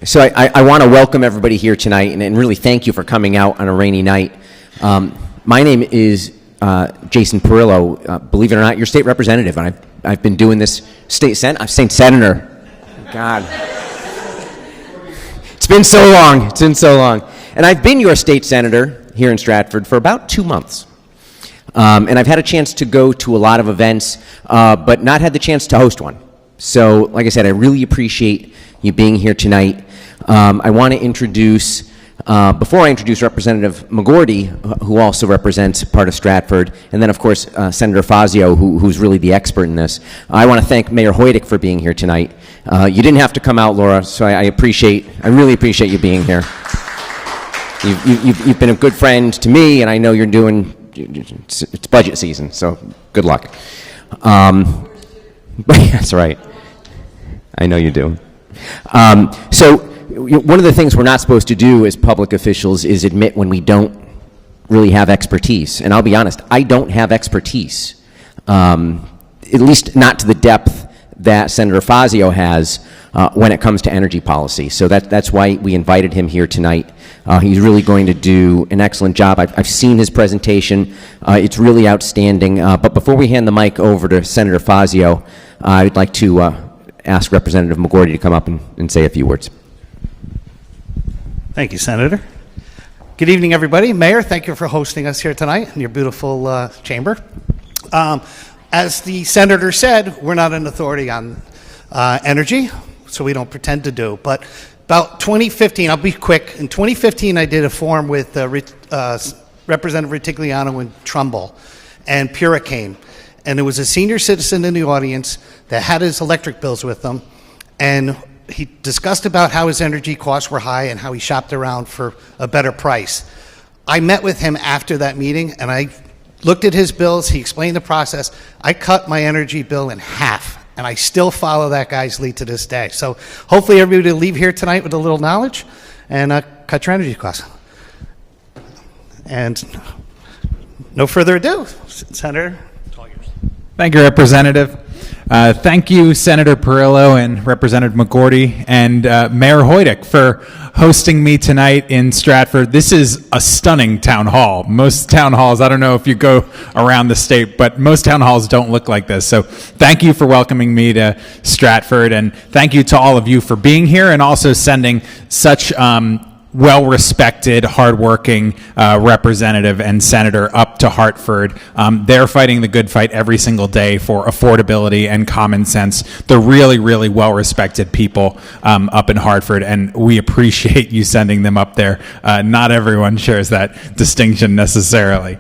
So I want to welcome everybody here tonight and really thank you for coming out on a rainy night. My name is Jason Perillo, believe it or not, your state representative. And I've been doing this state senator. God. It's been so long. And I've been your state senator here in Stratford for about 2 months. And I've had a chance to go to a lot of events, but not had the chance to host one. So, like I said, I really appreciate you being here tonight. I want to introduce, before I introduce Representative McGorty, who also represents part of Stratford, and then, of course, Senator Fazio, who's really the expert in this. I want to thank Mayor Hoydick for being here tonight. You didn't have to come out, Laura, so I really appreciate you being here. You've been a good friend to me, and I know you're doing, it's budget season, so good luck. That's right. I know you do. So one of the things we're not supposed to do as public officials is admit when we don't really have expertise. And I'll be honest, I don't have expertise, at least not to the depth that Senator Fazio has when it comes to energy policy. So that's why we invited him here tonight. He's really going to do an excellent job. I've seen his presentation. It's really outstanding. But before we hand the mic over to Senator Fazio, I'd like to ask Representative McGorty to come up and say a few words. Thank you, Senator. Good evening, everybody. Mayor, thank you for hosting us here tonight in your beautiful chamber. As the senator said, we're not an authority on energy, so we don't pretend to do. But about 2015, I'll be quick. In 2015, I did a forum with Representative Ritigliano and Trumbull, and Pura came. And there was a senior citizen in the audience that had his electric bills with him, and he discussed about how his energy costs were high and how he shopped around for a better price. I met with him after that meeting, and I looked at his bills. He explained the process. I cut my energy bill in half, and I still follow that guy's lead to this day. So hopefully everybody will leave here tonight with a little knowledge and cut your energy costs. And no further ado, Senator. Thank you, Representative. Thank you, Senator Perillo and Representative McGorty and Mayor Hoydick for hosting me tonight in Stratford. This is a stunning town hall. Most town halls, I don't know if you go around the state, but most town halls don't look like this. So thank you for welcoming me to Stratford, and thank you to all of you for being here and also sending such well-respected, hardworking representative and senator up to Hartford. They're fighting the good fight every single day for affordability and common sense. They're really, really well-respected people up in Hartford, and we appreciate you sending them up there. Not everyone shares that distinction necessarily.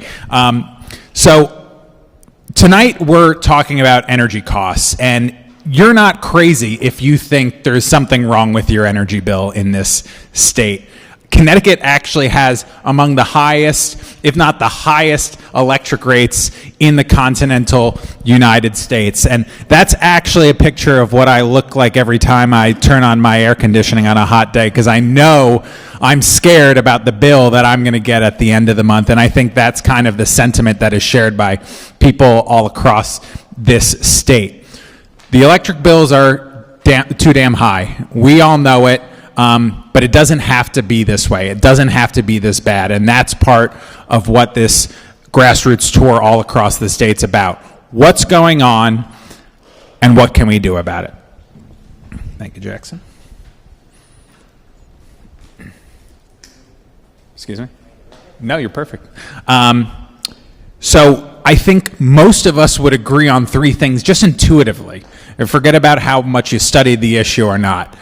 So tonight we're talking about energy costs, and you're not crazy if you think there's something wrong with your energy bill in this state. Connecticut actually has among the highest, if not the highest, electric rates in the continental United States. And that's actually a picture of what I look like every time I turn on my air conditioning on a hot day, because I know I'm scared about the bill that I'm going to get at the end of the month. And I think that's kind of the sentiment that is shared by people all across this state. The electric bills are too damn high. We all know it. But it doesn't have to be this way. It doesn't have to be this bad. And that's part of what this grassroots tour all across the state's about. What's going on and what can we do about it? Thank you, Jackson. Excuse me? No, you're perfect. So I think most of us would agree on three things just intuitively. And forget about how much you studied the issue or not.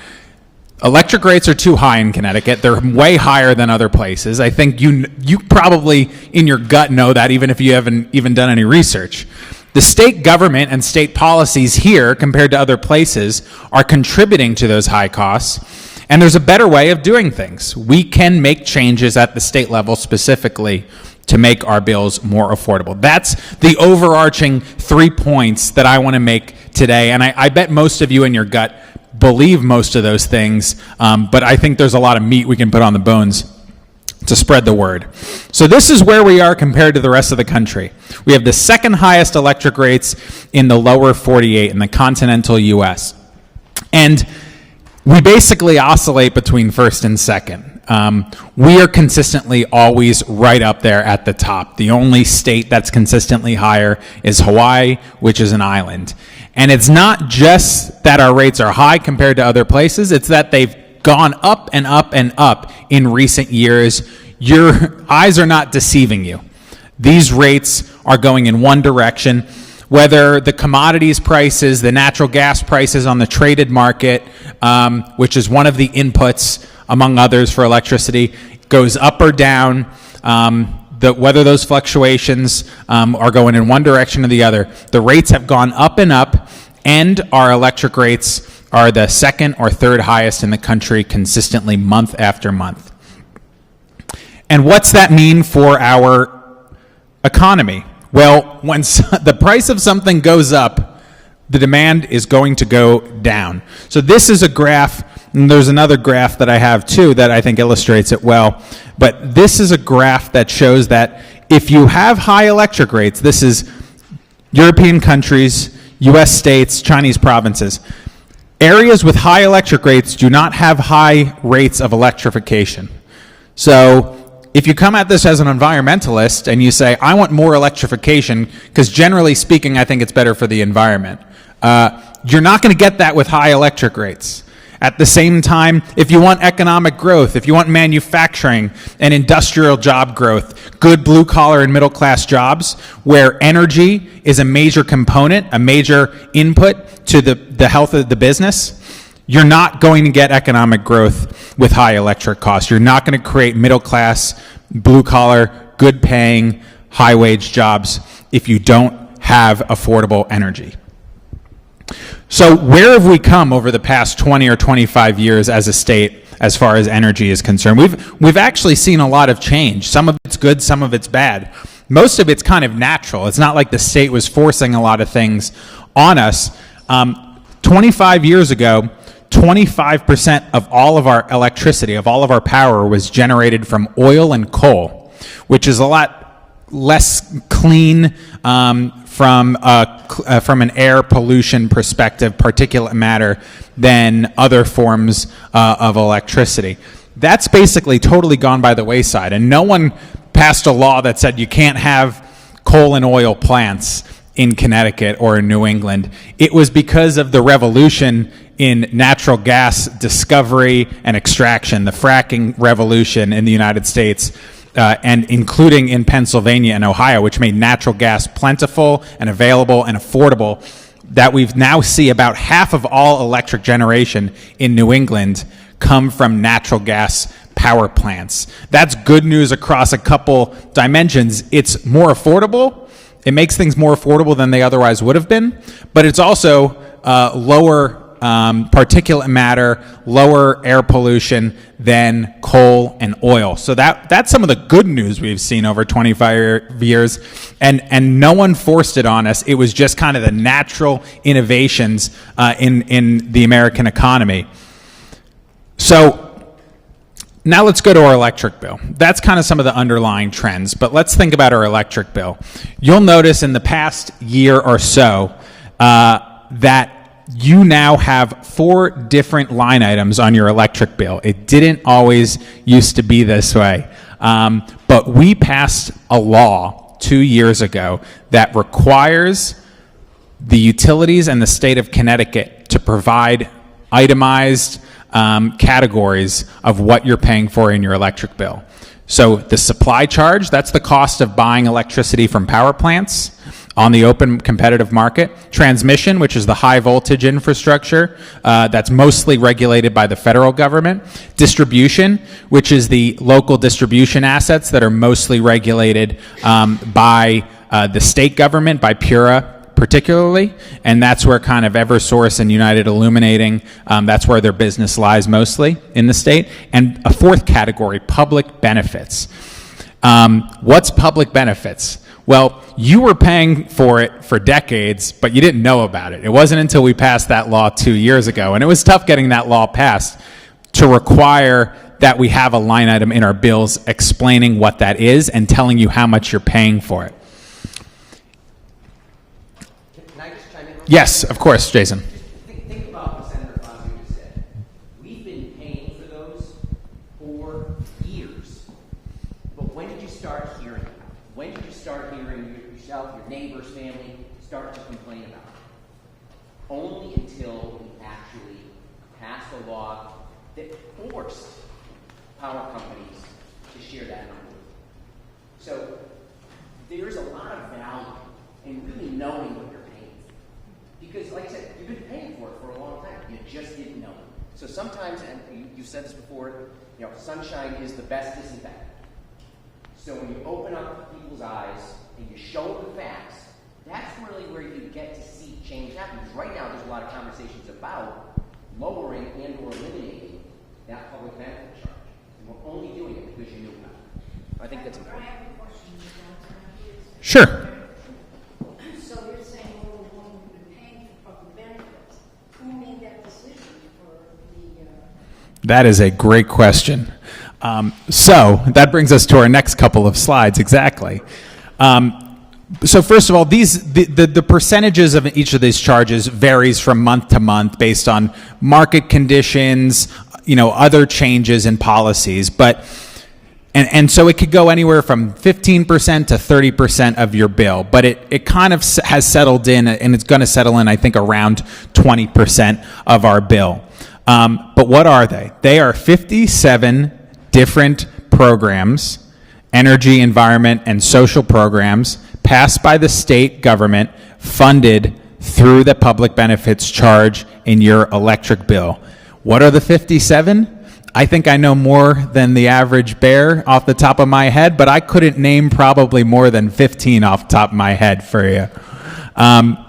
Electric rates are too high in Connecticut. They're way higher than other places. I think you probably in your gut know that, even if you haven't even done any research. The state government and state policies here, compared to other places, are contributing to those high costs. And there's a better way of doing things. We can make changes at the state level specifically to make our bills more affordable. That's the overarching 3 points that I want to make today. And I bet most of you in your gut believe most of those things, but I think there's a lot of meat we can put on the bones to spread the word. So this is where we are compared to the rest of the country. We have the second highest electric rates in the lower 48 in the continental U.S. And we basically oscillate between first and second. We are consistently always right up there at the top. The only state that's consistently higher is Hawaii, which is an island. And it's not just that our rates are high compared to other places, it's that they've gone up and up and up in recent years. Your eyes are not deceiving you. These rates are going in one direction. Whether the commodities prices, the natural gas prices on the traded market, which is one of the inputs, among others, for electricity, goes up or down, whether those fluctuations are going in one direction or the other. The rates have gone up, and our electric rates are the second or third highest in the country consistently month after month. And what's that mean for our economy? Well, when the price of something goes up, the demand is going to go down. So this is a graph, and there's another graph that I have too that I think illustrates it well. But this is a graph that shows that if you have high electric rates, this is European countries, US states, Chinese provinces. Areas with high electric rates do not have high rates of electrification. So if you come at this as an environmentalist and you say, I want more electrification, because generally speaking, I think it's better for the environment, you're not going to get that with high electric rates. At the same time, if you want economic growth, if you want manufacturing and industrial job growth, good blue-collar and middle-class jobs, where energy is a major component, a major input to the health of the business, you're not going to get economic growth with high electric costs. You're not going to create middle-class, blue-collar, good-paying, high-wage jobs if you don't have affordable energy. So where have we come over the past 20 or 25 years as a state as far as energy is concerned? We've actually seen a lot of change. Some of it's good, some of it's bad. Most of it's kind of natural. It's not like the state was forcing a lot of things on us. 25 years ago, 25% of all of our electricity, of all of our power, was generated from oil and coal, which is a lot less clean from an air pollution perspective, particulate matter, than other forms of electricity. That's basically totally gone by the wayside, and no one passed a law that said you can't have coal and oil plants in Connecticut or in New England. It was because of the revolution in natural gas discovery and extraction, the fracking revolution in the United States, and including in Pennsylvania and Ohio, which made natural gas plentiful and available and affordable, that we now see about half of all electric generation in New England come from natural gas power plants. That's good news across a couple dimensions. It's more affordable. It makes things more affordable than they otherwise would have been, but it's also lower particulate matter, lower air pollution than coal and oil. So that's some of the good news we've seen over 25 years, and no one forced it on us. It was just kind of the natural innovations in the American economy. So now let's go to our electric bill. That's kind of some of the underlying trends, but let's think about our electric bill. You'll notice in the past year or so that you now have 4 different line items on your electric bill. It didn't always used to be this way. But we passed a law 2 years ago that requires the utilities and the state of Connecticut to provide itemized categories of what you're paying for in your electric bill. So the supply charge, that's the cost of buying electricity from power plants on the open competitive market. Transmission, which is the high voltage infrastructure that's mostly regulated by the federal government. Distribution, which is the local distribution assets that are mostly regulated by the state government, by PURA particularly, and that's where kind of Eversource and United Illuminating, that's where their business lies mostly in the state. And a 4th category, public benefits. What's public benefits? Well, you were paying for it for decades, but you didn't know about it. It wasn't until we passed that law 2 years ago, and it was tough getting that law passed to require that we have a line item in our bills explaining what that is and telling you how much you're paying for it. Can I just chime in? Yes, of course, Jason. Think about what Senator Fazio just said. hearing yourself, your neighbors, family start to complain about it. Only until we actually passed a law that forced power companies to share that number. So there's a lot of value in really knowing what you're paying. Because, like I said, you've been paying for it for a long time. You just didn't know it. So sometimes, and you said this before, sunshine is the best disinfectant. So when you open up people's eyes and you show them the facts, that's really where you get to see change happen. Because right now, there's a lot of conversations about lowering and or eliminating that public benefit charge. And we're only doing it because you knew about it. I think that's important. Sure. So you're saying we're going to be paying for public benefits. Who made that decision for the... That is a great question. So that brings us to our next couple of slides, exactly. So first of all, the percentages of each of these charges varies from month to month based on market conditions, other changes in policies. And so it could go anywhere from 15% to 30% of your bill, but it kind of has settled in, and it's going to settle in, I think, around 20% of our bill. But what are they? They are 57 different programs, energy, environment, and social programs passed by the state government, funded through the public benefits charge in your electric bill. What are the 57? I think I know more than the average bear off the top of my head, but I couldn't name probably more than 15 off the top of my head for you. But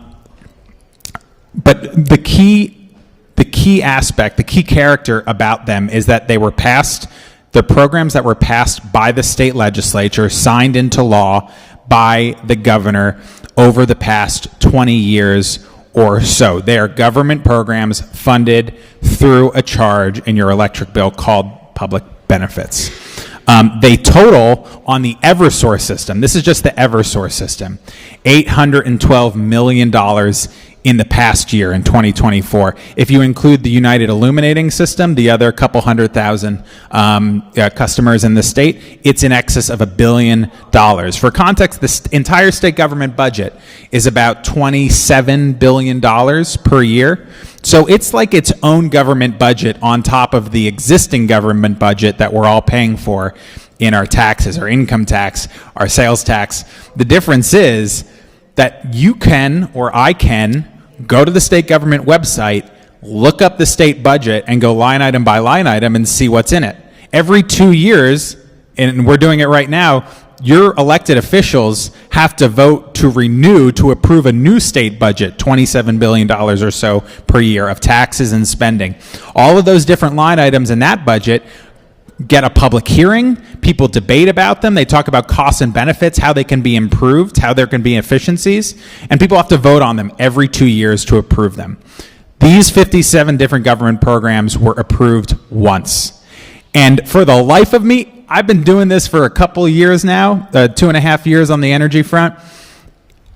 the key aspect, the key character about them is that they were passed, the programs that were passed by the state legislature, signed into law by the governor over the past 20 years or so. They are government programs funded through a charge in your electric bill called public benefits. They total on the Eversource system, this is just the Eversource system, $812 million in the past year, in 2024. If you include the United Illuminating system, the other couple 100,000 customers in the state, it's in excess of $1 billion. For context, the entire state government budget is about $27 billion per year. So it's like its own government budget on top of the existing government budget that we're all paying for in our taxes, our income tax, our sales tax. The difference is that you can, or I can, go to the state government website, look up the state budget, and go line item by line item and see what's in it. Every 2 years, and we're doing it right now, your elected officials have to vote to renew, to approve a new state budget, $27 billion or so per year of taxes and spending. All of those different line items in that budget get a public hearing, people debate about them, they talk about costs and benefits, how they can be improved, how there can be efficiencies, and people have to vote on them every 2 years to approve them. These 57 different government programs were approved once. And for the life of me, I've been doing this for a couple of years now, 2.5 years on the energy front.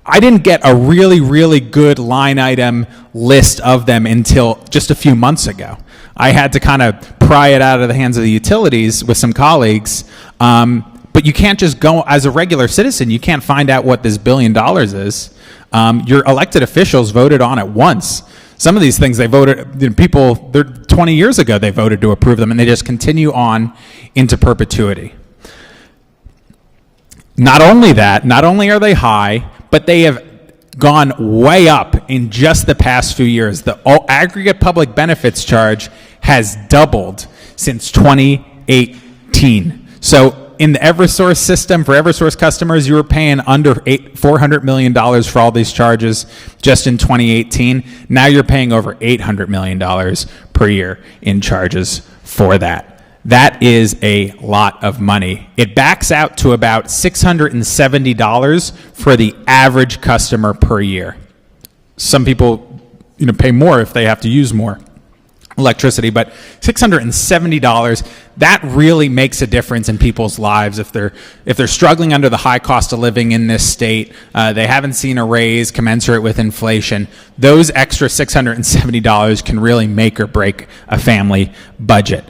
I didn't get a really, really good line item list of them until just a few months ago. I had to kind of pry it out of the hands of the utilities with some colleagues. But you can't just go, as a regular citizen, you can't find out what this $1 billion is. Your elected officials voted on it once. Some of these things they voted, people, 20 years ago they voted to approve them, and they just continue on into perpetuity. Not only that, not only are they high, but they have gone way up in just the past few years. The aggregate public benefits charge has doubled since 2018. So in the Eversource system, for Eversource customers, you were paying under $400 million for all these charges just in 2018. Now you're paying over $800 million per year in charges for that. That is a lot of money. It backs out to about $670 for the average customer per year. Some people, pay more if they have to use more electricity, but $670, that really makes a difference in people's lives. If they're struggling under the high cost of living in this state, they haven't seen a raise commensurate with inflation, those extra $670 can really make or break a family budget.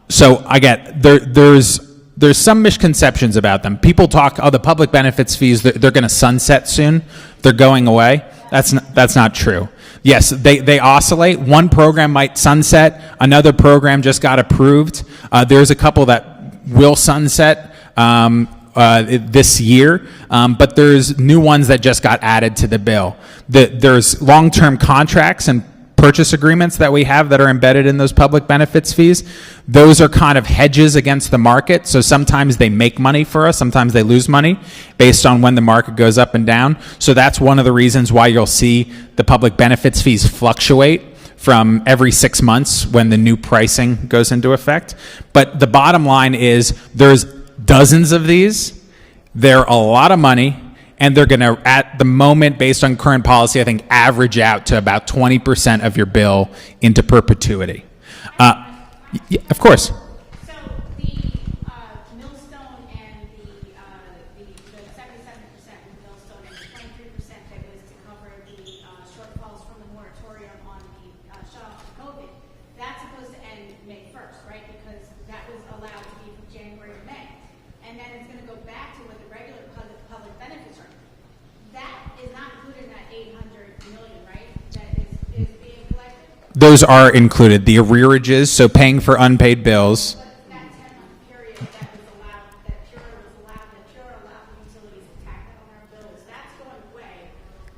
So I get there's there's some misconceptions about them. People talk, oh, the public benefits fees, they're going to sunset soon. They're going away. That's not true. Yes, they oscillate. One program might sunset. Another program just got approved. There's a couple that will sunset this year, but there's new ones that just got added to the bill. There's long-term contracts and purchase agreements that we have that are embedded in those public benefits fees. Those are kind of hedges against the market. So sometimes they make money for us, sometimes they lose money based on when the market goes up and down. So that's one of the reasons why you'll see the public benefits fees fluctuate from every 6 months when the new pricing goes into effect. But the bottom line is there's dozens of these. They're a lot of money. And they're going to, at the moment, based on current policy, I think, average out to about 20% of your bill into perpetuity. Yeah, of course. So the millstone and the 77% millstone and the 23% that was to cover the shortfalls from the moratorium on the shut-off of COVID, that's supposed to end May 1st, right? Because that was allowed to be from January to May. And then it's going to go back to what the regular public benefits are. That is not included in that 800 million, right? That is being collected? Those are included. The arrearages, so paying for unpaid bills. But that 10-month period that was allowed, that Perillo allowed the utilities to tack that on our bills, that's going away.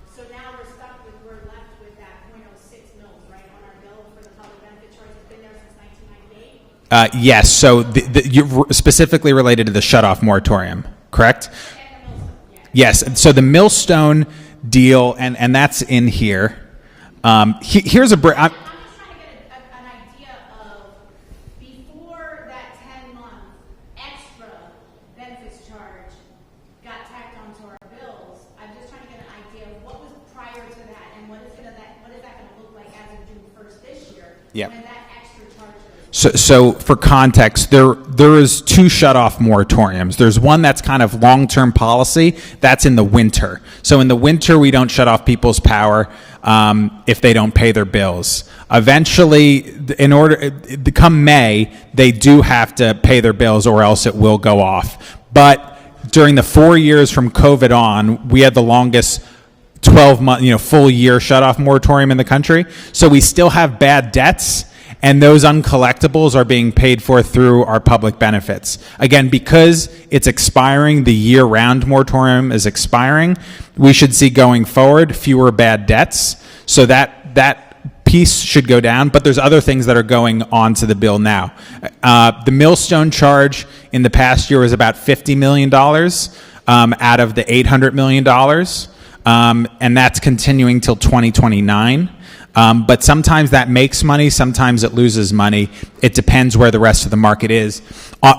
So now we're left with that .06 mils, right, on our bill for the public benefit charge that's been there since 1998? Yes, so you're specifically related to the shut-off moratorium, correct? Yes, so the millstone deal, and that's in here. Here's a break. I'm just trying to get an idea of, before that 10-month extra benefits charge got tacked onto our bills, I'm just trying to get an idea of what was prior to that and what is that going to look like as of June 1st this year when that extra charge goes. So for context, there is two shut-off moratoriums. There's one that's kind of long-term policy. That's in the winter. So in the winter, we don't shut off people's power if they don't pay their bills. Eventually, come May, they do have to pay their bills or else it will go off. But during the 4 years from COVID on, we had the longest 12-month, full year shut-off moratorium in the country. So we still have bad debts. And those uncollectibles are being paid for through our public benefits. Again, because it's expiring, the year-round moratorium is expiring, we should see going forward fewer bad debts. So that piece should go down, but there's other things that are going on to the bill now. The millstone charge in the past year was about $50 million out of the $800 million, and that's continuing till 2029. But sometimes that makes money, sometimes it loses money. It depends where the rest of the market is.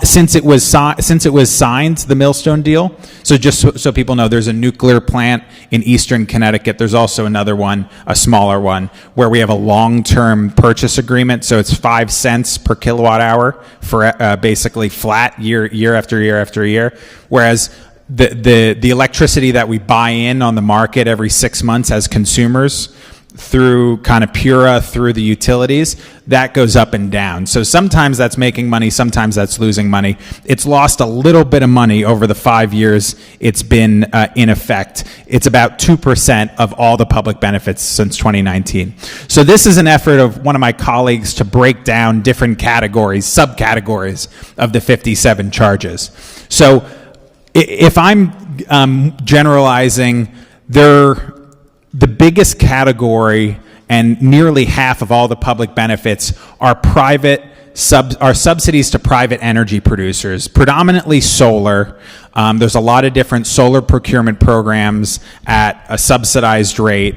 Since it was signed, the Millstone deal, so just so people know, there's a nuclear plant in eastern Connecticut. There's also another one, a smaller one, where we have a long-term purchase agreement. So it's 5 cents per kilowatt hour for basically flat year after year after year. Whereas the electricity that we buy in on the market every 6 months as consumers, through kind of Pura, through the utilities, that goes up and down. So sometimes that's making money, sometimes that's losing money. It's lost a little bit of money over the 5 years it's been in effect. It's about 2% of all the public benefits since 2019. So this is an effort of one of my colleagues to break down different categories, subcategories of the 57 charges. So if I'm generalizing, the biggest category and nearly half of all the public benefits are subsidies to private energy producers, predominantly solar. There's a lot of different solar procurement programs at a subsidized rate,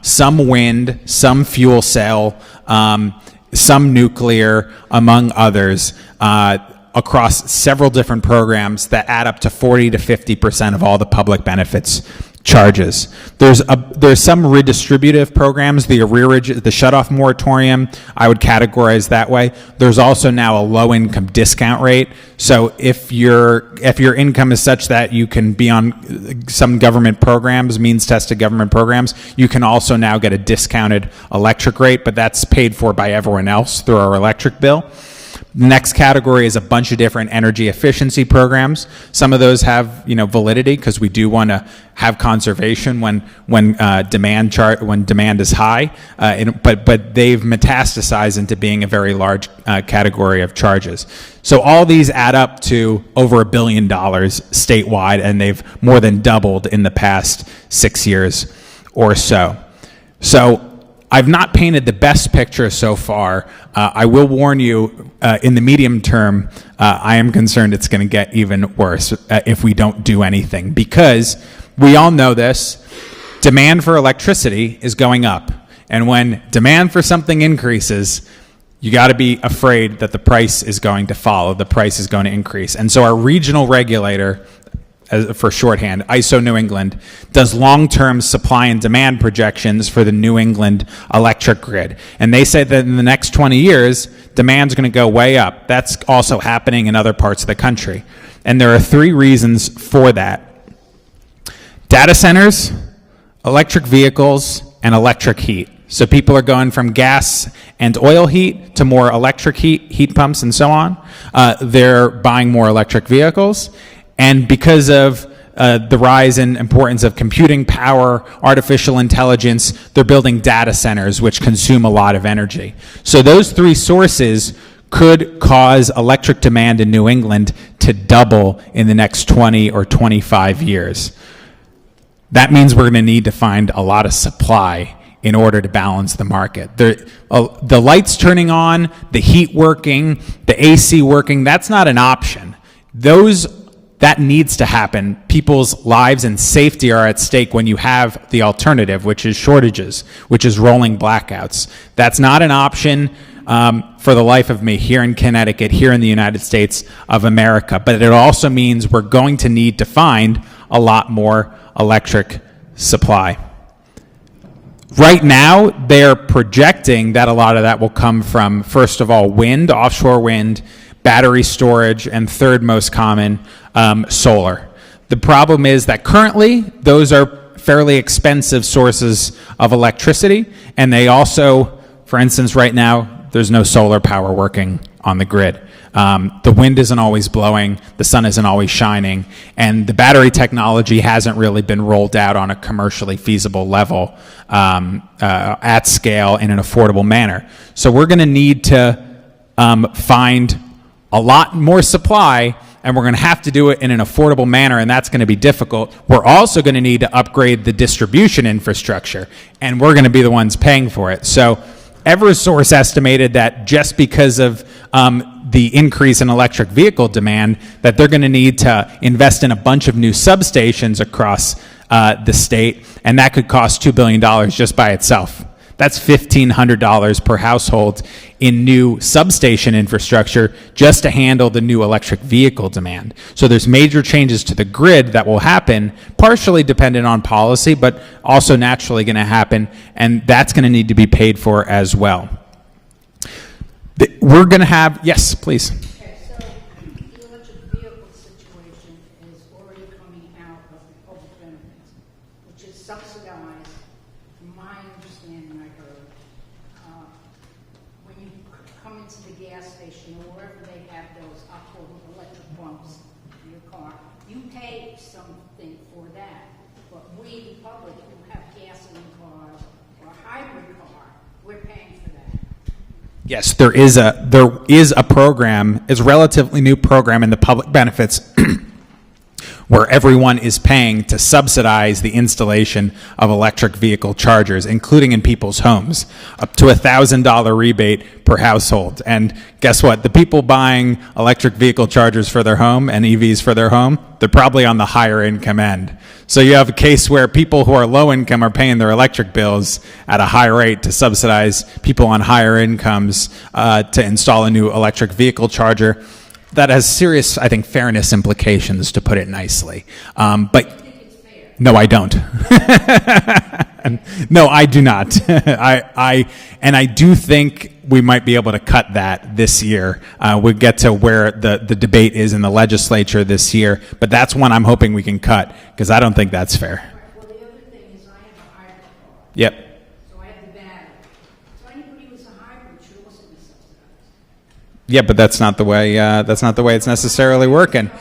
some wind, some fuel cell, some nuclear, among others, across several different programs that add up to 40 to 50% of all the public benefits charges. There's some redistributive programs, the arrearage, the shutoff moratorium, I would categorize that way. There's also now a low income discount rate. So if your income is such that you can be on some government programs, means tested government programs, you can also now get a discounted electric rate, but that's paid for by everyone else through our electric bill. The next category is a bunch of different energy efficiency programs. Some of those have, validity because we do want to have conservation when demand is high, but they've metastasized into being a very large category of charges. So all these add up to over $1 billion statewide, and they've more than doubled in the past 6 years or so. So I've not painted the best picture so far. I will warn you, in the medium term, I am concerned it's going to get even worse if we don't do anything, because we all know this, demand for electricity is going up. And when demand for something increases, you got to be afraid that the price is going to follow, the price is going to increase. And so our regional regulator, for shorthand, ISO New England, does long-term supply and demand projections for the New England electric grid. And they say that in the next 20 years, demand's going to go way up. That's also happening in other parts of the country. And there are 3 reasons for that. Data centers, electric vehicles, and electric heat. So people are going from gas and oil heat to more electric heat pumps and so on. They're buying more electric vehicles. And because of the rise in importance of computing power, artificial intelligence, they're building data centers which consume a lot of energy. So those 3 sources could cause electric demand in New England to double in the next 20 or 25 years. That means we're going to need to find a lot of supply in order to balance the market. The lights turning on, the heat working, the AC working, that's not an option. That needs to happen. People's lives and safety are at stake when you have the alternative, which is shortages, which is rolling blackouts. That's not an option for the life of me here in Connecticut, here in the United States of America. But it also means we're going to need to find a lot more electric supply. Right now, they're projecting that a lot of that will come from, first of all, wind, offshore wind, battery storage, and third most common, solar. The problem is that currently those are fairly expensive sources of electricity, and they also, for instance, right now, there's no solar power working on the grid. The wind isn't always blowing, the sun isn't always shining, and the battery technology hasn't really been rolled out on a commercially feasible level at scale in an affordable manner. So we're going to need to find a lot more supply, and we're going to have to do it in an affordable manner, and that's going to be difficult. We're also going to need to upgrade the distribution infrastructure, and we're going to be the ones paying for it. So Eversource estimated that just because of the increase in electric vehicle demand, that they're going to need to invest in a bunch of new substations across the state, and that could cost $2 billion just by itself. That's $1,500 per household in new substation infrastructure just to handle the new electric vehicle demand. So there's major changes to the grid that will happen, partially dependent on policy, but also naturally going to happen, and that's going to need to be paid for as well. We're going to have, yes, please. Okay, so the electric vehicle situation is already coming out of the public benefits, which is subsidized, from my understanding, I heard, when you come into the gas station or wherever they have those, I'll call them electric pumps in your car, you pay something for that. But we, the public, who have gasoline cars or a hybrid car, we're paying for that. Yes, there is a program, it's a relatively new program in the public benefits where everyone is paying to subsidize the installation of electric vehicle chargers, including in people's homes, up to $1,000 rebate per household. And guess what? The people buying electric vehicle chargers for their home and EVs for their home, they're probably on the higher income end. So you have a case where people who are low income are paying their electric bills at a high rate to subsidize people on higher incomes to install a new electric vehicle charger. That has serious, I think, fairness implications, to put it nicely. But no, I don't. No, I do not. I do think we might be able to cut that this year. We'll get to where the debate is in the legislature this year, but that's one I'm hoping we can cut, because I don't think that's fair. Well, the other thing is I have a hybrid car. Yep. So I have the battery. So anybody who's a hybrid should also be subsidized. Yeah, but that's not the way. That's not the way it's necessarily working.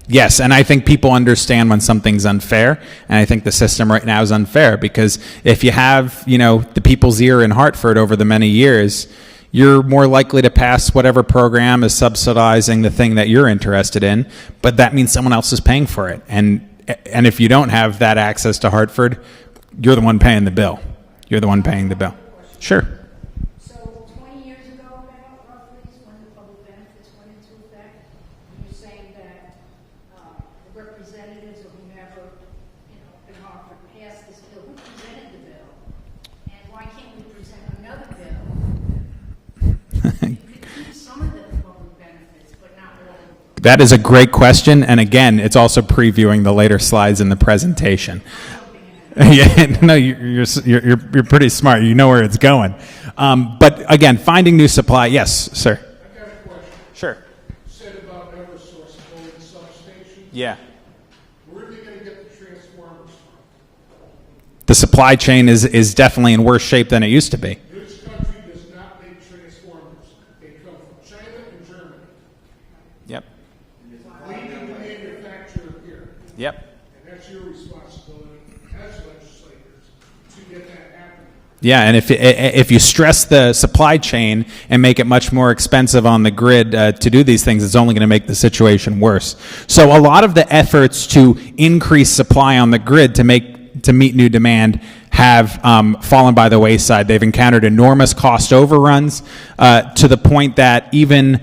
Yes, and I think people understand when something's unfair, and I think the system right now is unfair because if you have, the people's ear in Hartford over the many years, you're more likely to pass whatever program is subsidizing the thing that you're interested in, but that means someone else is paying for it. And if you don't have that access to Hartford, you're the one paying the bill. You're the one paying the bill. Sure. So 20 years ago now, roughly, is when the public benefits went into effect. And you're saying that the representatives or whomever, in Hartford passed this bill. Who presented the bill? And why can't we present another bill? You could keep some of the public benefits, but not all of them. That is a great question, and again, it's also previewing the later slides in the presentation. Yeah, no, you're pretty smart. You know where it's going. But again, finding new supply. Yes, sir. I got a question. Sure. You said about Eversource building substations. Yeah. Where are they going to get the transformers from? The supply chain is definitely in worse shape than it used to be. This country does not make transformers. They come from China and Germany. Yep. We need to manufacture here. Yep. And that's your responsibility as legislators to get that happening. Yeah, and if you stress the supply chain and make it much more expensive on the grid to do these things, it's only going to make the situation worse. So a lot of the efforts to increase supply on the grid to meet new demand have fallen by the wayside. They've encountered enormous cost overruns to the point that even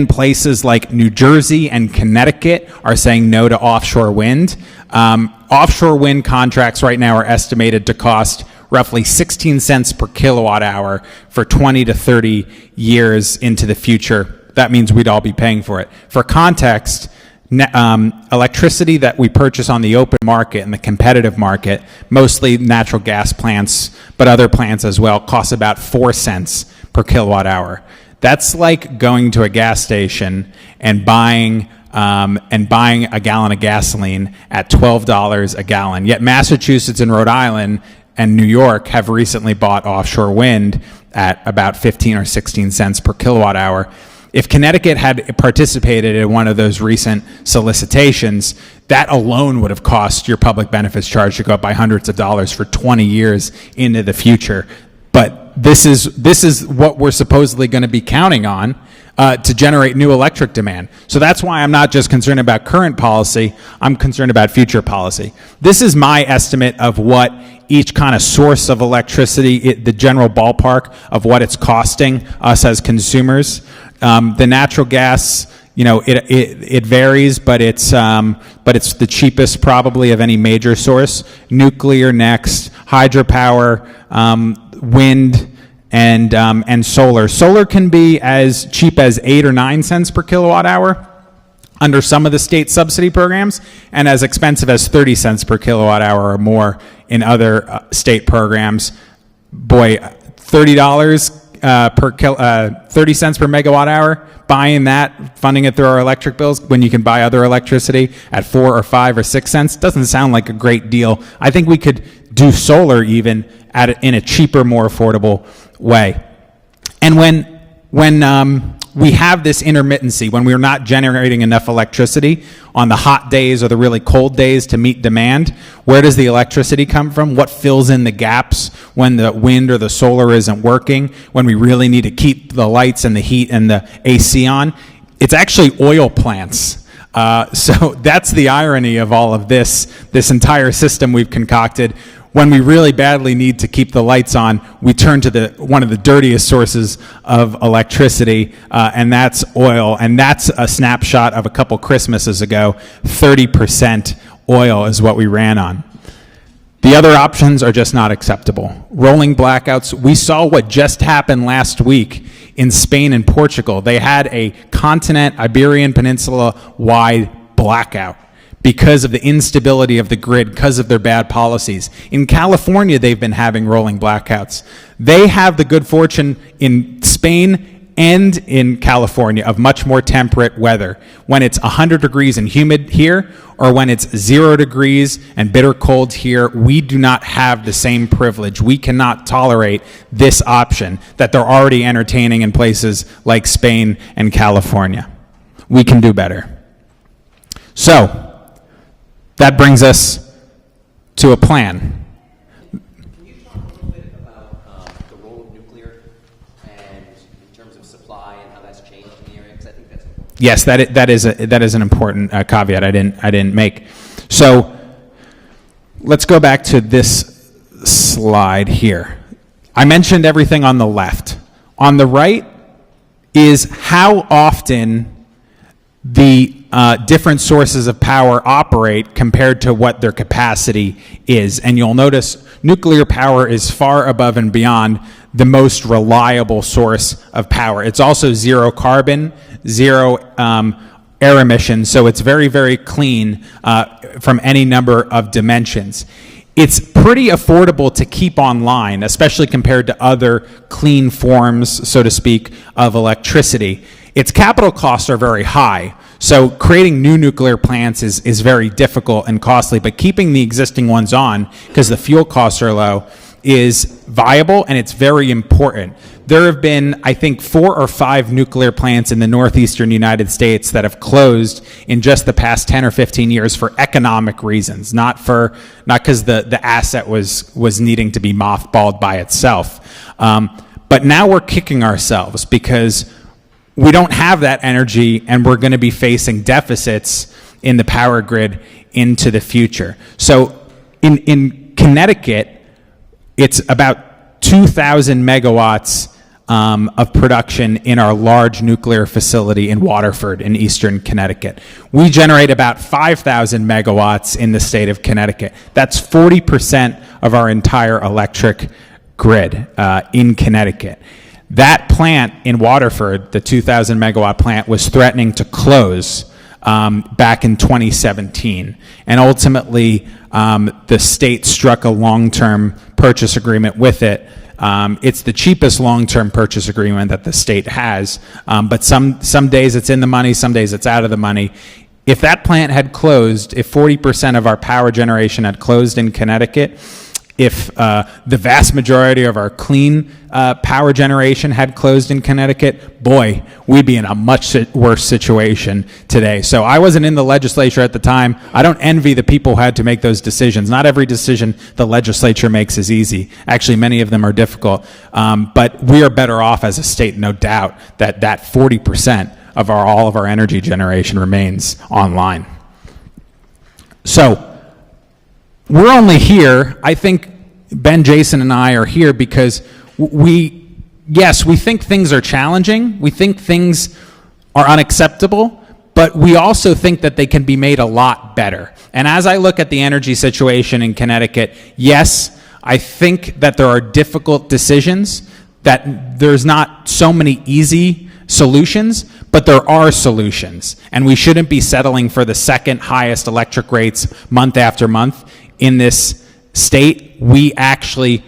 places like New Jersey and Connecticut are saying no to offshore wind. Offshore wind contracts right now are estimated to cost roughly 16 cents per kilowatt hour for 20 to 30 years into the future. That means we'd all be paying for it. For context, electricity that we purchase on the open market and the competitive market, mostly natural gas plants, but other plants as well, costs about 4 cents per kilowatt hour. That's like going to a gas station and buying a gallon of gasoline at $12 a gallon. Yet Massachusetts and Rhode Island and New York have recently bought offshore wind at about 15 or 16 cents per kilowatt hour. If Connecticut had participated in one of those recent solicitations, that alone would have cost your public benefits charge to go up by hundreds of dollars for 20 years into the future. But this is what we're supposedly going to be counting on to generate new electric demand. So that's why I'm not just concerned about current policy, I'm concerned about future policy. This is my estimate of what each kind of source of electricity, the general ballpark of what it's costing us as consumers. The natural gas, it varies, but it's the cheapest probably of any major source. Nuclear next, hydropower, wind, and solar. Solar can be as cheap as 8 or 9 cents per kilowatt hour under some of the state subsidy programs, and as expensive as 30 cents per kilowatt hour or more in other state programs. Boy, $30 30 cents per megawatt hour, buying that, funding it through our electric bills when you can buy other electricity at 4 or 5 or 6 cents doesn't sound like a great deal. I think we could do solar even in a cheaper, more affordable way. And when we have this intermittency, when we're not generating enough electricity on the hot days or the really cold days to meet demand, where does the electricity come from? What fills in the gaps when the wind or the solar isn't working, when we really need to keep the lights and the heat and the AC on? It's actually oil plants. So that's the irony of all of this entire system we've concocted. When we really badly need to keep the lights on, we turn to one of the dirtiest sources of electricity, and that's oil. And that's a snapshot of a couple Christmases ago. 30% oil is what we ran on. The other options are just not acceptable. Rolling blackouts. We saw what just happened last week in Spain and Portugal. They had a continent, Iberian Peninsula-wide blackout because of the instability of the grid, because of their bad policies. In California, they've been having rolling blackouts. They have the good fortune in Spain and in California of much more temperate weather. When it's 100 degrees and humid here, or when it's 0 degrees and bitter cold here, we do not have the same privilege. We cannot tolerate this option that they're already entertaining in places like Spain and California. We can do better. So, that brings us to a plan. Can you talk a little bit about the role of nuclear and in terms of supply and how that's changed in the area? Because I think that's important. Yes, that is an important caveat I didn't make. So let's go back to this slide here. I mentioned everything on the left. On the right is how often the different sources of power operate compared to what their capacity is. And you'll notice nuclear power is far above and beyond the most reliable source of power. It's also zero carbon, zero air emissions, so it's very, very clean from any number of dimensions. It's pretty affordable to keep online, especially compared to other clean forms, so to speak, of electricity. Its capital costs are very high, so creating new nuclear plants is very difficult and costly, but keeping the existing ones on, because the fuel costs are low, is viable, and it's very important. There have been, I think, 4 or 5 nuclear plants in the northeastern United States that have closed in just the past 10 or 15 years for economic reasons, not because the asset was needing to be mothballed by itself. But now we're kicking ourselves because we don't have that energy, and we're going to be facing deficits in the power grid into the future. So in Connecticut, it's about 2,000 megawatts of production in our large nuclear facility in Waterford in eastern Connecticut. We generate about 5,000 megawatts in the state of Connecticut. That's 40% of our entire electric grid in Connecticut. That plant in Waterford, the 2,000 megawatt plant, was threatening to close back in 2017. And ultimately, the state struck a long-term purchase agreement with it. It's the cheapest long-term purchase agreement that the state has, but some days it's in the money, some days it's out of the money. If that plant had closed, if 40% of our power generation had closed in Connecticut, if the vast majority of our clean power generation had closed in Connecticut, boy, we'd be in a much worse situation today. So I wasn't in the legislature at the time. I don't envy the people who had to make those decisions. Not every decision the legislature makes is easy. Actually, many of them are difficult. But we are better off as a state, no doubt, that 40% of all of our energy generation remains online. So we're only here, I think Ben, Jason, and I are here because we think things are challenging. We think things are unacceptable, but we also think that they can be made a lot better. And as I look at the energy situation in Connecticut, yes, I think that there are difficult decisions, that there's not so many easy solutions, but there are solutions. And we shouldn't be settling for the second highest electric rates month after month in this state. We actually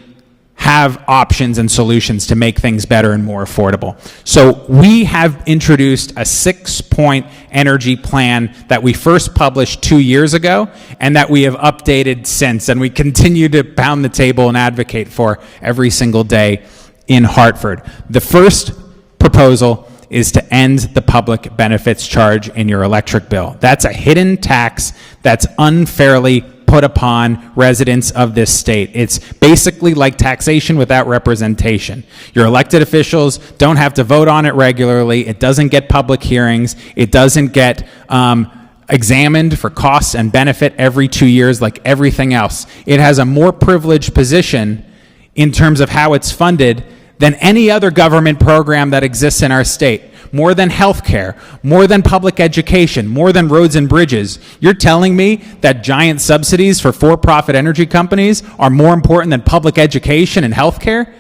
have options and solutions to make things better and more affordable. So we have introduced a 6-point energy plan that we first published 2 years ago and that we have updated since, and we continue to pound the table and advocate for every single day in Hartford. The first proposal is to end the public benefits charge in your electric bill. That's a hidden tax that's unfairly put upon residents of this state. It's basically like taxation without representation. Your elected officials don't have to vote on it regularly. It doesn't get public hearings. It doesn't get examined for costs and benefit every 2 years like everything else. It has a more privileged position in terms of how it's funded than any other government program that exists in our state. More than health care, more than public education, more than roads and bridges. You're telling me that giant subsidies for for-profit energy companies are more important than public education and health care?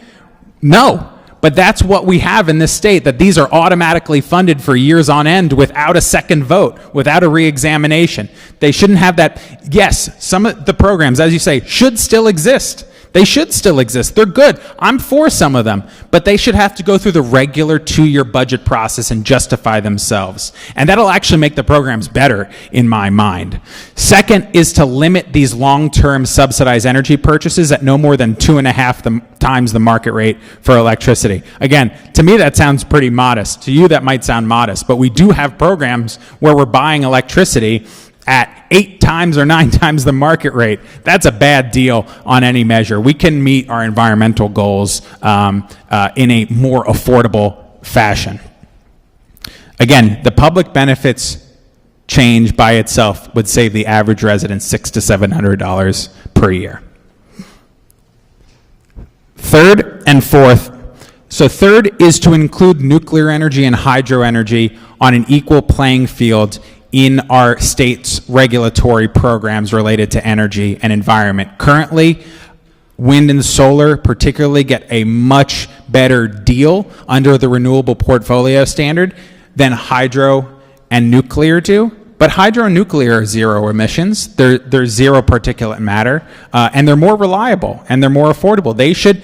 No. But that's what we have in this state, that these are automatically funded for years on end without a second vote, without a re-examination. They shouldn't have that. Yes, some of the programs, as you say, should still exist. They should still exist. They're good. I'm for some of them, but they should have to go through the regular 2-year budget process and justify themselves. And that'll actually make the programs better in my mind. Second is to limit these long-term subsidized energy purchases at no more than 2.5 times the market rate for electricity. Again, to me that sounds pretty modest. To you that might sound modest, but we do have programs where we're buying electricity at 8 times or 9 times the market rate. That's a bad deal on any measure. We can meet our environmental goals in a more affordable fashion. Again, the public benefits change by itself would save the average resident $600 to $700 per year. Third and fourth. So third is to include nuclear energy and hydro energy on an equal playing field in our state's regulatory programs related to energy and environment. Currently, wind and solar particularly get a much better deal under the renewable portfolio standard than hydro and nuclear do. But hydro and nuclear are zero emissions. They're zero particulate matter, and they're more reliable and they're more affordable. They should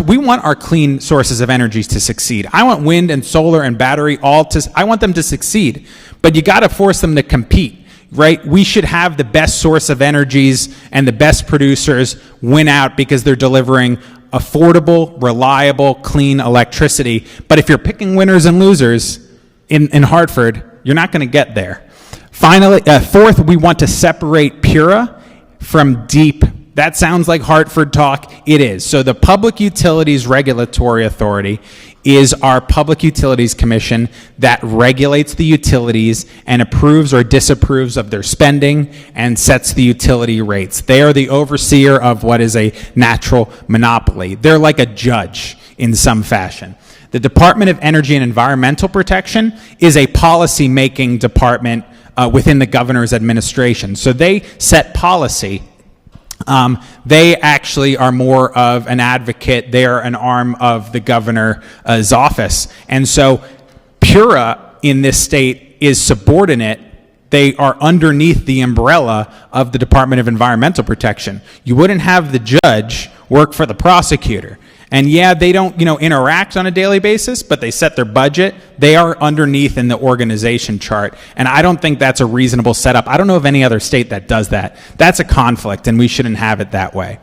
we want our clean sources of energy to succeed. I want wind and solar and battery I want them to succeed, but you got to force them to compete, right? We should have the best source of energies and the best producers win out because they're delivering affordable, reliable, clean electricity. But if you're picking winners and losers in Hartford, you're not going to get there. Finally, fourth, we want to separate PURA from DEEP. That sounds like Hartford talk. It is. So the Public Utilities Regulatory Authority is our Public Utilities Commission that regulates the utilities and approves or disapproves of their spending and sets the utility rates. They are the overseer of what is a natural monopoly. They're like a judge in some fashion. The Department of Energy and Environmental Protection is a policy-making department within the governor's administration. So they set policy. They actually are more of an advocate. They are an arm of the governor's office. And so PURA in this state is subordinate. They are underneath the umbrella of the Department of Environmental Protection. You wouldn't have the judge work for the prosecutor. And yeah, they don't, interact on a daily basis, but they set their budget. They are underneath in the organization chart. And I don't think that's a reasonable setup. I don't know of any other state that does that. That's a conflict, and we shouldn't have it that way.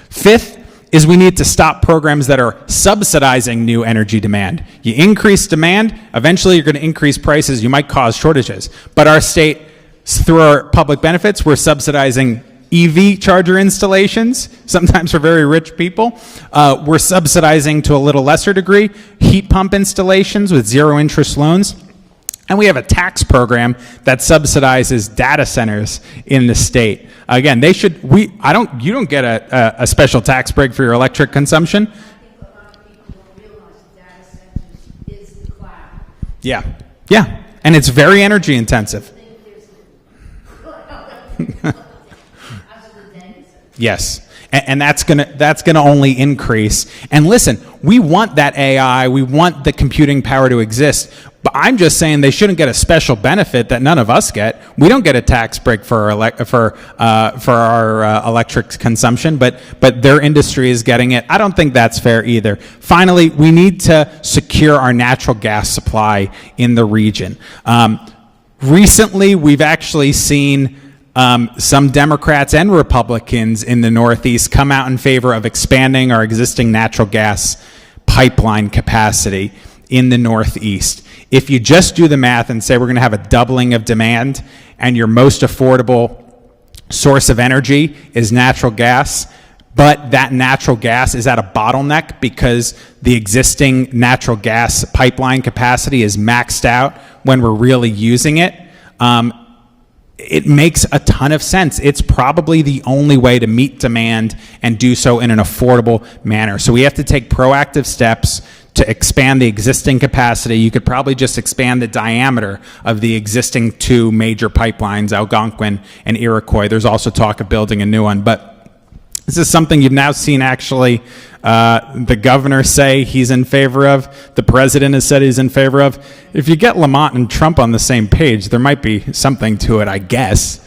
Fifth is we need to stop programs that are subsidizing new energy demand. You increase demand, eventually you're going to increase prices. You might cause shortages. But our state, through our public benefits, we're subsidizing EV charger installations, sometimes for very rich people. We're subsidizing to a little lesser degree heat pump installations with zero interest loans. And we have a tax program that subsidizes data centers in the state. Again, you don't get a special tax break for your electric consumption. I think a lot of people don't realize data centers is the cloud. Yeah. And it's very energy intensive. Yes, and that's gonna only increase. And listen, we want that AI, we want the computing power to exist. But I'm just saying they shouldn't get a special benefit that none of us get. We don't get a tax break for our electric consumption, but their industry is getting it. I don't think that's fair either. Finally, we need to secure our natural gas supply in the region. Recently, we've actually seen some Democrats and Republicans in the Northeast come out in favor of expanding our existing natural gas pipeline capacity in the Northeast. If you just do the math and say we're going to have a doubling of demand and your most affordable source of energy is natural gas, but that natural gas is at a bottleneck because the existing natural gas pipeline capacity is maxed out when we're really using it, it makes a ton of sense. It's probably the only way to meet demand and do so in an affordable manner. So we have to take proactive steps to expand the existing capacity. You could probably just expand the diameter of the existing 2 major pipelines, Algonquin and Iroquois. There's also talk of building a new one. But this is something you've now seen actually the governor say he's in favor of. The president has said he's in favor of. If you get Lamont and Trump on the same page, there might be something to it, I guess.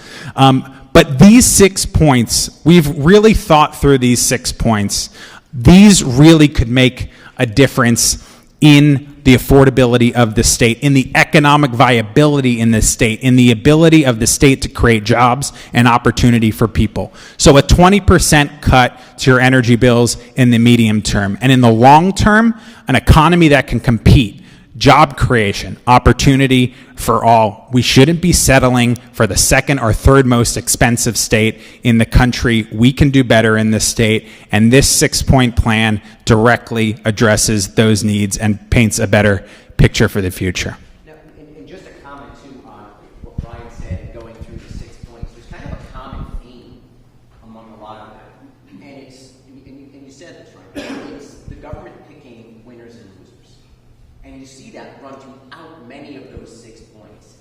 But these 6 points, we've really thought through these 6 points. These really could make a difference in the affordability of the state, in the economic viability in the state, in the ability of the state to create jobs and opportunity for people. So a 20% cut to your energy bills in the medium term. And in the long term, an economy that can compete, job creation, opportunity for all. We shouldn't be settling for the second or third most expensive state in the country. We can do better in this state, and this 6-point plan directly addresses those needs and paints a better picture for the future. Now, and just a comment, too, on what Brian said, going through the 6 points. There's kind of a common theme among a lot of them. And it's, and you said this, right? It's the government picking winners and losers. And you see that run throughout many of those 6 points.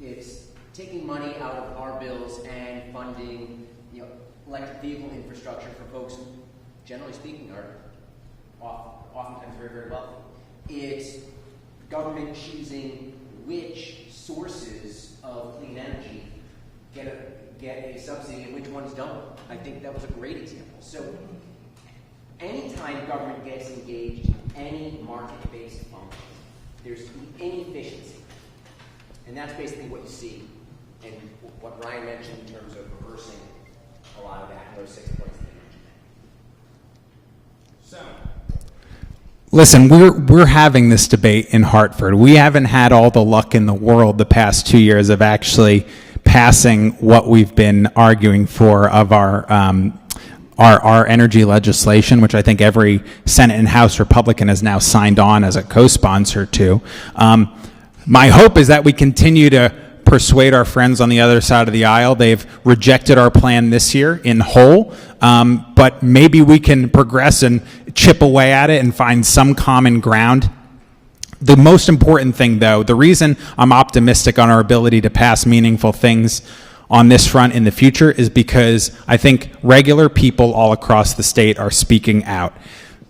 It's taking money out of our bills and funding, electric vehicle infrastructure for folks who, generally speaking, are oftentimes very, very wealthy. It's government choosing which sources of clean energy get a subsidy and which ones don't. I think that was a great example. So anytime government gets engaged in any market-based function, there's inefficiency. And that's basically what you see and what Ryan mentioned in terms of reversing a lot of that in those 6 points that he mentioned. So, listen, we're having this debate in Hartford. We haven't had all the luck in the world the past 2 years of actually passing what we've been arguing for of our energy legislation, which I think every Senate and House Republican has now signed on as a co-sponsor to. My hope is that we continue to persuade our friends on the other side of the aisle. They've rejected our plan this year in whole, but maybe we can progress and chip away at it and find some common ground. The most important thing, though, the reason I'm optimistic on our ability to pass meaningful things on this front in the future is because I think regular people all across the state are speaking out.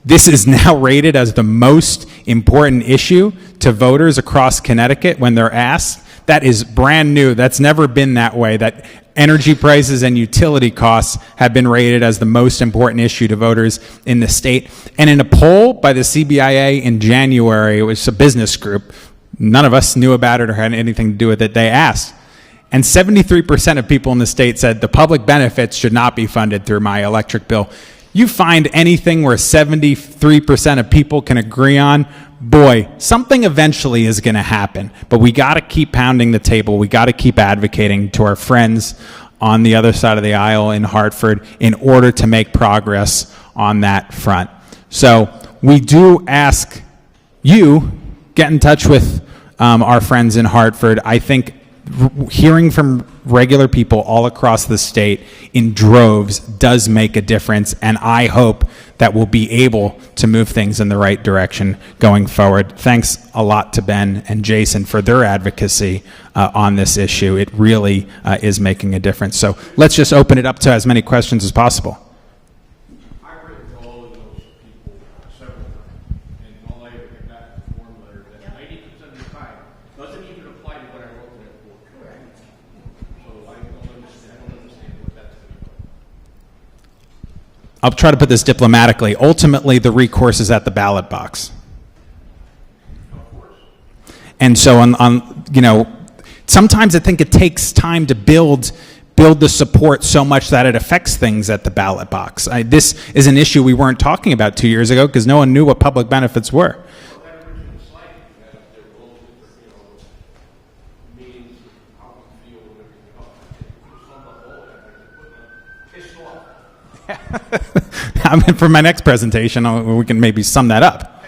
This is now rated as the most important issue to voters across Connecticut when they're asked. That is brand new. That's never been that way, that energy prices and utility costs have been rated as the most important issue to voters in the state. And in a poll by the CBIA in January, it was a business group, none of us knew about it or had anything to do with it, they asked. And 73% of people in the state said the public benefits should not be funded through my electric bill. You find anything where 73% of people can agree on, boy, something eventually is going to happen. But we got to keep pounding the table. We got to keep advocating to our friends on the other side of the aisle in Hartford in order to make progress on that front. So we do ask you, get in touch with our friends in Hartford. I think hearing from regular people all across the state in droves does make a difference, and I hope that we'll be able to move things in the right direction going forward. Thanks a lot to Ben and Jason for their advocacy on this issue. It really is making a difference. So let's just open it up to as many questions as possible. I've written to all of those people several times, and all I ever get back is a form letter that 90% of the time doesn't even apply to what I wrote to them for. Correct. So I don't understand what that's going to be. I'll try to put this diplomatically. Ultimately, the recourse is at the ballot box. Of course. And so sometimes I think it takes time to build the support so much that it affects things at the ballot box. This is an issue we weren't talking about 2 years ago because no one knew what public benefits were. Well, that original slide, there were all different, means, how we feel, and everything else. I summed up all that. I pissed off. I mean, for my next presentation, we can maybe sum that up.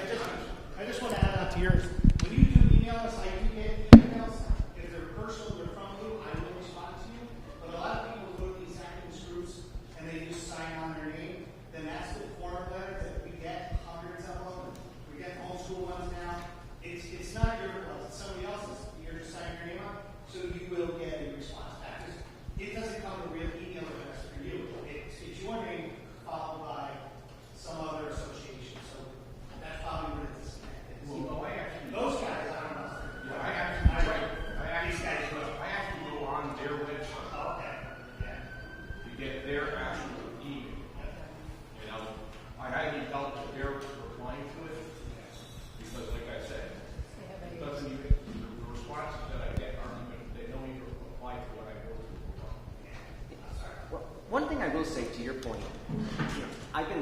I just want to add on to yours. When you do emails, I do get emails. If they're personal, they're from you, I will respond to you. But a lot of people go to these activist groups and they just sign on their name. Then that's the form letter that we get, hundreds of them. We get homeschool ones now. It's not your request, it's somebody else's. You're just signing your name on, so you will get a response back. It doesn't come to a real email address for you. It's your name followed by some other association. So that's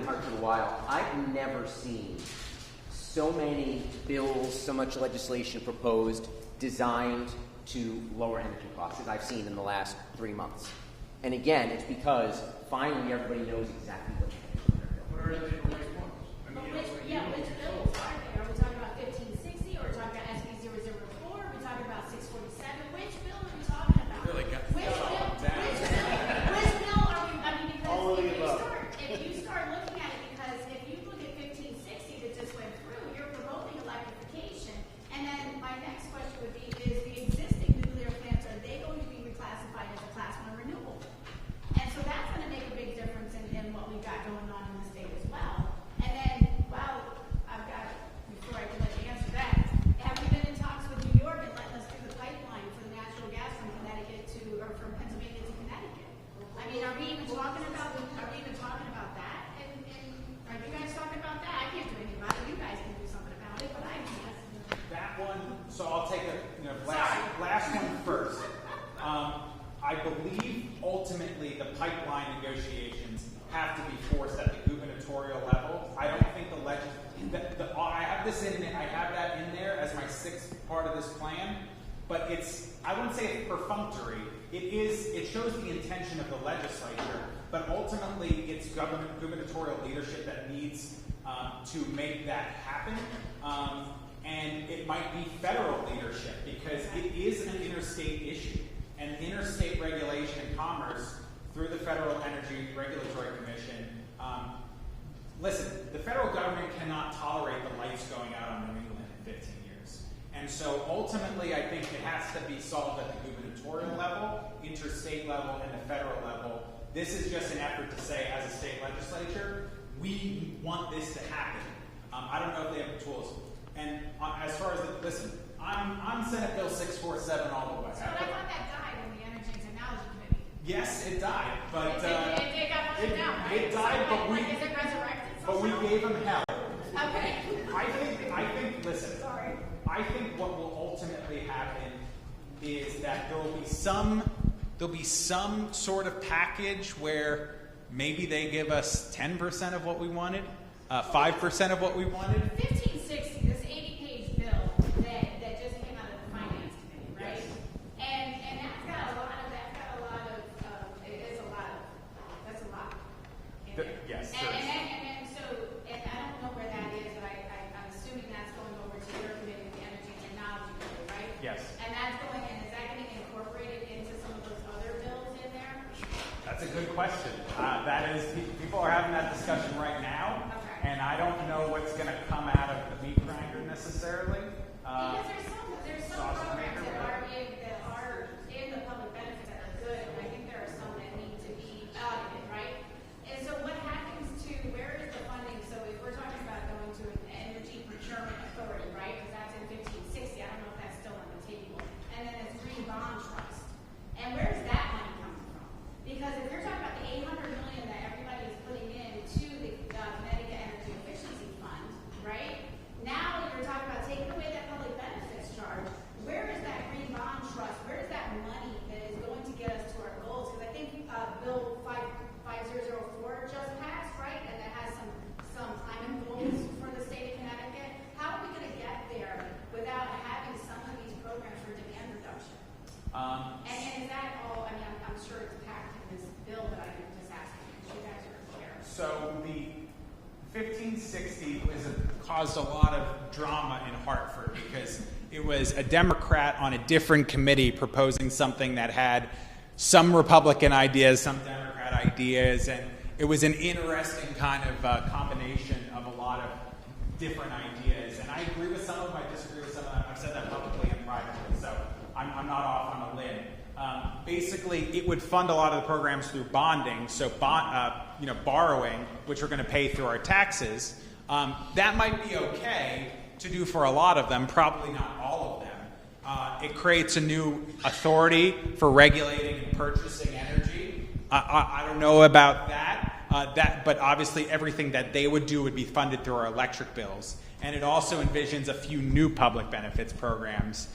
in Hartford a while. I've never seen so many bills, so much legislation proposed, designed to lower energy costs as I've seen in the last 3 months. And again, it's because finally everybody knows exactly what to pay. What are the different ones? I mean, Which bills are they? Are we talking about 1560, or are we talking about SB 004? Are we talking about 647? Which bill are we talking about? Really got Which bill are we, I mean, because if you start looking at it, because if you look at 1560 that just went through, you're promoting electrification. And then my next question would be, is the existing nuclear plants, are they going to be reclassified as a class 1 renewable? And so that's going to make a big difference in what we've got going on in the state as well. And then, well, I've got, before I can let you answer that, have we been in talks with New York and letting us do the pipeline for the natural gas from Connecticut to, or from Pennsylvania to Connecticut? I mean, are we even talking about that? And are you guys talking about that? I can't do anything about it. You guys can do something about it, but I can't. That one, so I'll take the last one first. I believe ultimately the pipeline negotiations have to be forced at the gubernatorial level. I don't think I have this in there, I have that in there as my sixth part of this plan, but I wouldn't say it's perfunctory. It shows the intention of the legislature, but ultimately it's gubernatorial leadership that needs to make that happen. And it might be federal leadership because it is an interstate issue. And interstate regulation and commerce through the Federal Energy Regulatory Commission. Listen, the federal government cannot tolerate the lights going out on New England in 15 years. And so ultimately, I think it has to be solved at the gubernatorial level, interstate level, and the federal level. This is just an effort to say, as a state legislature, we want this to happen. I don't know if they have the tools. And as far as listen, I'm Senate Bill 647 all the way. So I thought that died in the Energy and Technology Committee. Yes, it died, but It got voted down, right? it died, So, is it resurrected but we somehow? gave them hell. Okay. I think. Listen. Sorry. I think what will ultimately happen is that there will be some sort of package where maybe they give us 10% of what we wanted, 5% of what we wanted. 1560, this 80-page bill that just came out of the Finance Committee, right? Yes. And that's got a lot of that's a lot in there. Yes. And so I don't know where that is, but I'm assuming that's going over to your committee, the Energy and Technology Committee, right? Yes. And is that getting incorporated into some of those other bills in there? That's a good question. That is, people are having that discussion right now, and I don't know what's going to come out of the meat grinder necessarily. Because there's some programs that are in the public benefits that are good, and I think there are some that need to be audited, right? And so what happens to, where is the funding? So if we're talking about going to an energy procurement authority, right? Because that's in 1560, I don't know if that's still on the table. And then it's green bond trust. And where's that money coming from? Because if you're talking about the $800 million that everybody is putting into the Connecticut Energy Efficiency Fund, right? Now you're talking about taking away that public benefits charge. Where is that green bond trust? Where is that money that is going to get us to our goals? Because I think Bill 5004 just passed, right? And that has some climate goals for the state of Connecticut. How are we going to get there without having some of these programs for demand reduction? And is that all? I mean, I'm sure it's packed in this bill that I'm just asking. You guys are aware. So the 1560 caused a lot of drama in Hartford because it was a Democrat on a different committee proposing something that had some Republican ideas, some Democrat ideas, and it was an interesting kind of combination of a lot of different ideas. And I agree with some of them, I disagree with some of them. I've said that publicly and privately, so I'm not off on a limb. Basically, it would fund a lot of the programs through bonding, so borrowing, which we're going to pay through our taxes. That might be okay to do for a lot of them, probably not all of them. It creates a new authority for regulating and purchasing energy. I don't know about that, but obviously everything that they would do would be funded through our electric bills. And it also envisions a few new public benefits programs.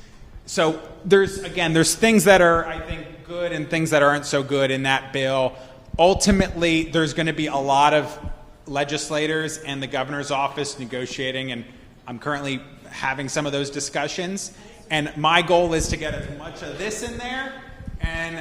So there's things that are, I think, good and things that aren't so good in that bill. Ultimately, there's going to be a lot of legislators and the governor's office negotiating, and I'm currently having some of those discussions. And my goal is to get as much of this in there and,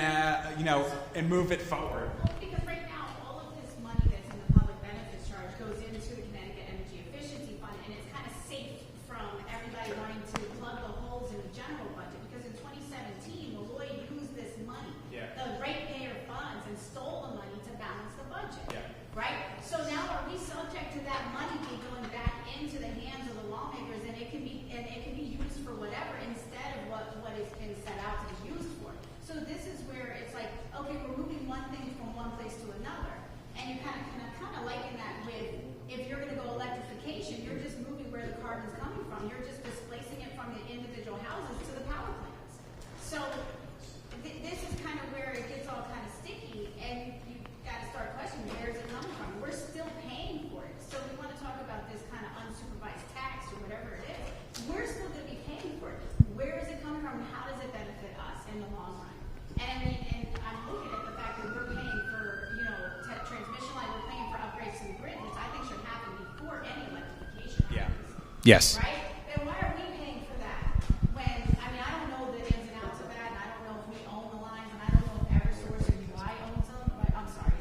and move it forward. Well, because right now, all of this money that's in the public benefits charge goes into the Connecticut Energy Efficiency Fund, and it's kind of safe from everybody wanting to plug the holes in the general budget. Because in 2017, Malloy used this money, the ratepayer funds, and stole the money to balance the budget. Right? So now are we subject to that money be going back into the hands of the lawmakers, and it can be used for whatever instead of what it's been set out to be used for? So this is where it's like, okay, we're moving one thing from one place to another, and you kind of liken that with if you're going to go electrification, you're just moving where the carbon's coming from. You're just displacing it from the individual houses to the power plants. So this is kind of where it gets all kind of sticky, and you got to start questioning where is it coming from. We're still paying for it, so we want to talk about this kind of unsupervised tax or whatever it is. We're still going to be paying for it. Where is it coming from? How does it benefit us in the long run? And I mean, and I'm looking at the fact that we're paying for, transmission line, we're paying for upgrades to the grid, which I think should happen before any electrification happens. Yes. Right? And why are we paying for that? When, I mean, I don't know the ins and outs of that, and I don't know if we own the lines, and I don't know if Eversource or UI owns them, but I'm sorry,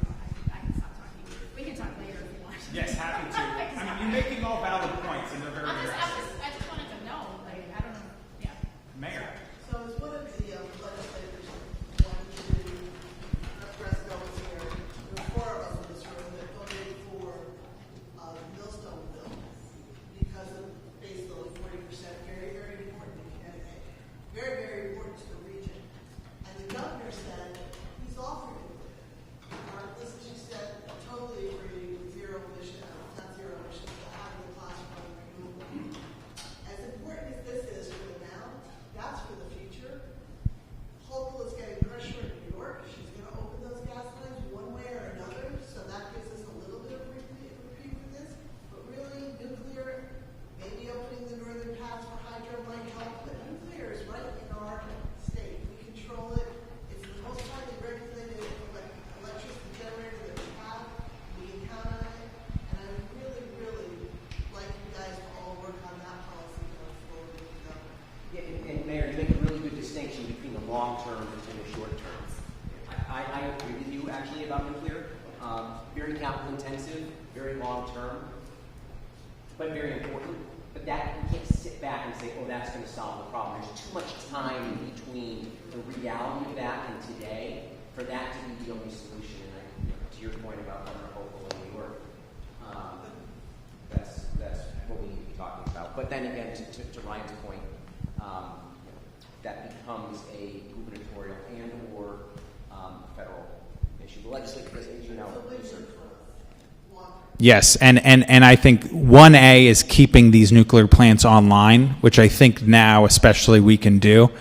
I can stop talking. We can talk later if you want. Yes, happy to. I mean, you're making all valid points, and they're very interesting. I just wanted to know, I don't know, yeah. Mayor. So as one of the legislators wanted to address those here, there were 4 of us in this room that voted for the millstone bill because of basically 40%, very, very important in Connecticut, very, very important to the region. And the governor said he's offering it. This is, she said, totally agree with zero emission, not zero emissions, but having the class 1 renewable. As important as this is for the now, that's for the future. Hochul is getting pressure in New York. She's going to open those gas lines one way or another, so that gives us a little bit of reprieve for this. But really, nuclear, maybe opening the northern paths for hydro might help, but nuclear is right in our state. We control it. It's the most highly regulated electricity generator that we have. We can count on it. And I would really, really like you guys to all work on that policy going forward with the government. Yeah, and Mayor, you make a really good distinction between the long term and the short term. I agree with you actually about nuclear. Very capital intensive, very long term, but very important. But that you can't sit back and say, oh, that's going to solve the problem. There's too much time in between the reality of that and today for that to be the only solution. And to your point about Governor Hochul in New York, that's what we need to be talking about. But then again, to Ryan's point, that becomes a gubernatorial and or federal issue. The legislature, as you know, Yes, and I think 1A is keeping these nuclear plants online, which I think now especially we can do.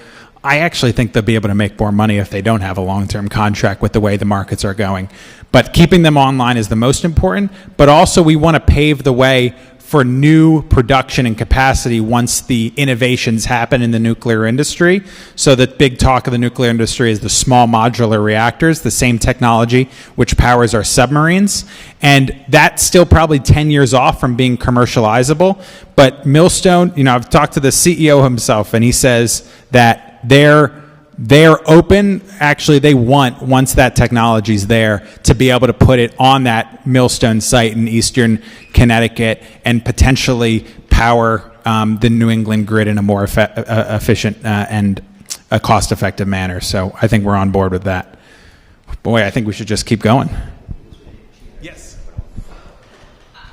I actually think they'll be able to make more money if they don't have a long-term contract with the way the markets are going. But keeping them online is the most important, but also we want to pave the way for new production and capacity once the innovations happen in the nuclear industry. So the big talk of the nuclear industry is the small modular reactors, the same technology which powers our submarines. And that's still probably 10 years off from being commercializable. But Millstone, I've talked to the CEO himself, and he says that they're open. Actually, they want, once that technology's there, to be able to put it on that Millstone site in eastern Connecticut and potentially power the New England grid in a more efficient and a cost-effective manner. So I think we're on board with that. Boy, I think we should just keep going. Yes. I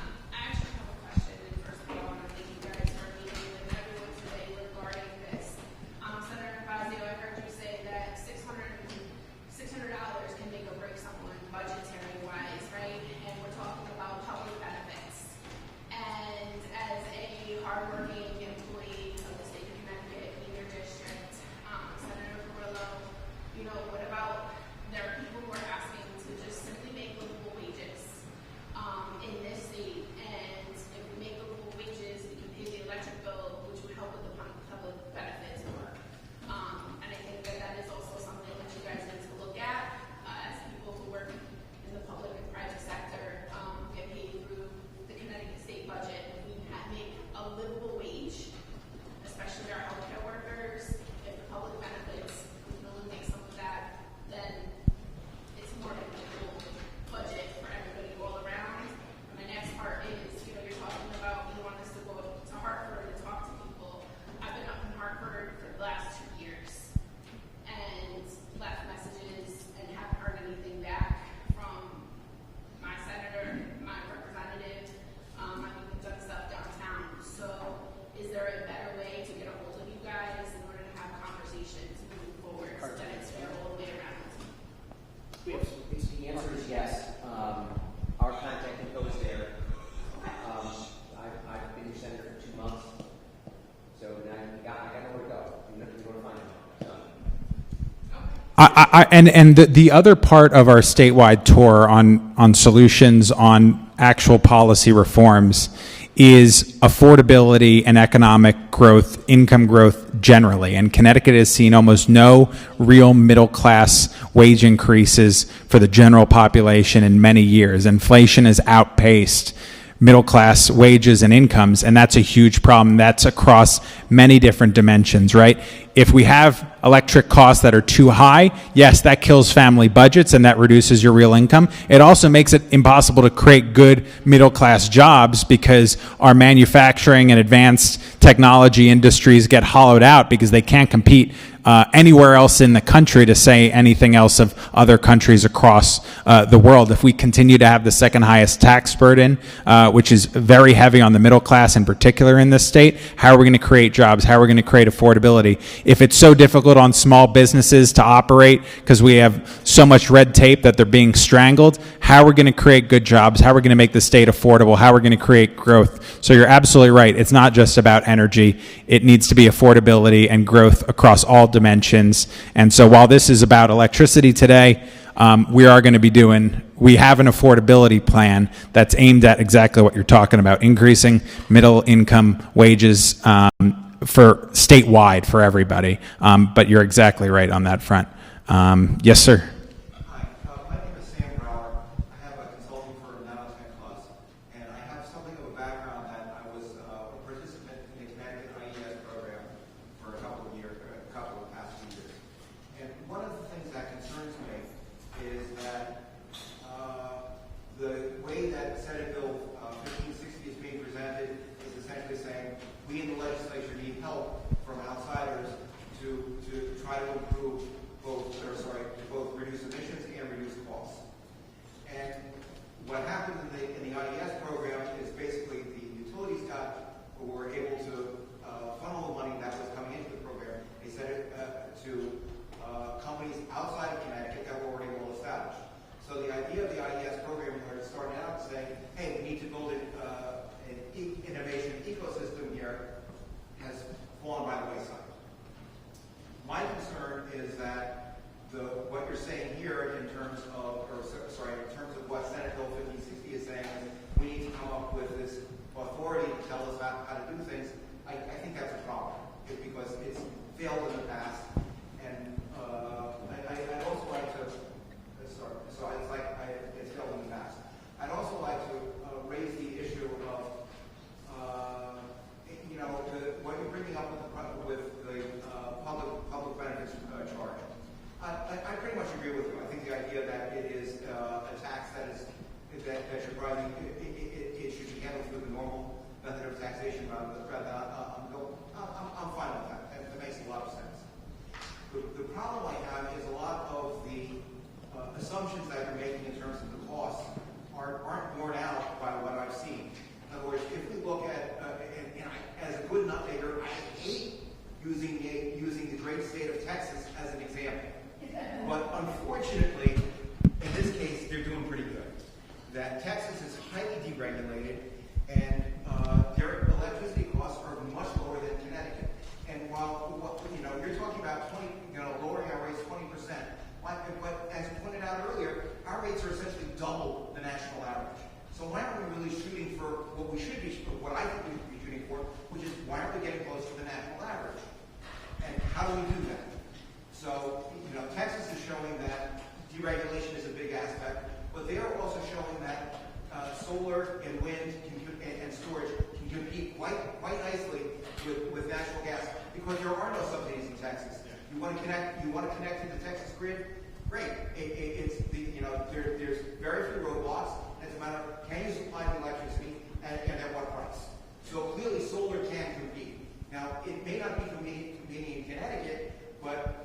actually have a question, and first of all, I want to thank you guys for meeting with everyone today regarding this. Senator Fazio, I heard you say that $600 can make or break someone budgetary-wise, right? And we're talking about public benefits. And as a hardworking employee of the state of Connecticut in your district, Senator Perillo, what about there are people who are asking to just simply And the other part of our statewide tour on solutions on actual policy reforms is affordability and economic growth, income growth generally. And Connecticut has seen almost no real middle class wage increases for the general population in many years. Inflation has outpaced middle class wages and incomes, and that's a huge problem. That's across many different dimensions, right? If we have electric costs that are too high, yes, that kills family budgets and that reduces your real income. It also makes it impossible to create good middle class jobs because our manufacturing and advanced technology industries get hollowed out because they can't compete anywhere else in the country, to say anything else of other countries across the world. If we continue to have the second highest tax burden, which is very heavy on the middle class in particular in this state, how are we going to create jobs? How are we going to create affordability? If it's so difficult on small businesses to operate because we have so much red tape that they're being strangled, how are we going to create good jobs? How are we going to make the state affordable? How are we going to create growth? So you're absolutely right. It's not just about energy. It needs to be affordability and growth across all dimensions. And so while this is about electricity today, we have an affordability plan that's aimed at exactly what you're talking about, increasing middle income wages for statewide for everybody. But you're exactly right on that front. Yes, sir. Hi, my name is Sam Brower. I have a consulting firm, Nanotech Plus, and I have something of a background that I was a participant in the Connecticut IES program for a couple of past few years. And one of the things that concerns me is that the way that Senate Bill 1560 is being presented is essentially saying we in the legislature need help from outsiders to try to improve both reduce emissions and reduce costs. And what happened in the IES program is basically the utilities were able to funnel the money that was coming into the program. They sent it to companies outside of Connecticut that were already well established. So the idea of the IES program, where it started out saying, hey, we need to build an innovation ecosystem here, has fallen by the wayside. My concern is that what you're saying here in terms of what Senate Bill 1560 is saying is we need to come up with this authority to tell us how to do things. I think that's a problem because it's failed in the past. And I'd also like to, it's failed in the past. I'd also like to raise the issue of what you're bringing up with the public benefits charge. I pretty much agree with you. I think the idea that it is a tax that should probably it should be handled through the normal method of taxation rather than I'm fine with that. That makes a lot of sense. The problem I have is a lot of the assumptions that you're making in terms of the costs aren't borne out by what I've seen. In other words, if we look at as a good updater, I hate using the great state of Texas as an example. But unfortunately, in this case, they're doing pretty good. That Texas is highly deregulated, and their electricity costs are much lower than Connecticut. And while you're talking about lowering our rates 20%, but as pointed out earlier, our rates are essentially double the national average. So why aren't we really shooting for what we should be, what I think we should be shooting for, which is why aren't we getting close to the national average? And how do we do that? So, Texas is showing that deregulation is a big aspect, but they are also showing that solar and wind and storage can compete quite nicely with natural gas because there are no subsidies in Texas. You want to connect to the Texas grid? Great. There's very few roadblocks. It's a matter of can you supply the electricity and at what price? So clearly solar can compete. Now it may not be competing in Connecticut, but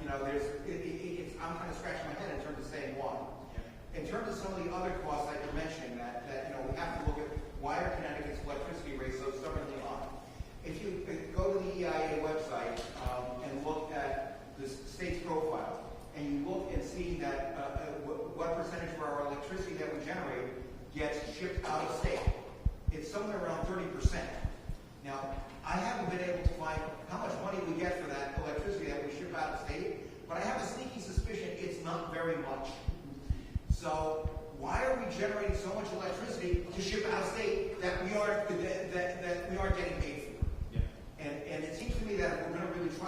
I'm kind of scratching my head in terms of saying why. In terms of some of the other costs that you're mentioning, that we have to look at why are Connecticut's electricity rates so stubbornly high. If you go to the EIA website and look at the state's profile, and you look and see that what percentage of our electricity that we generate gets shipped out of state, it's somewhere around 30%. Now, I haven't been able to find how much money we get for that electricity that we ship out of state, but I have a sneaky suspicion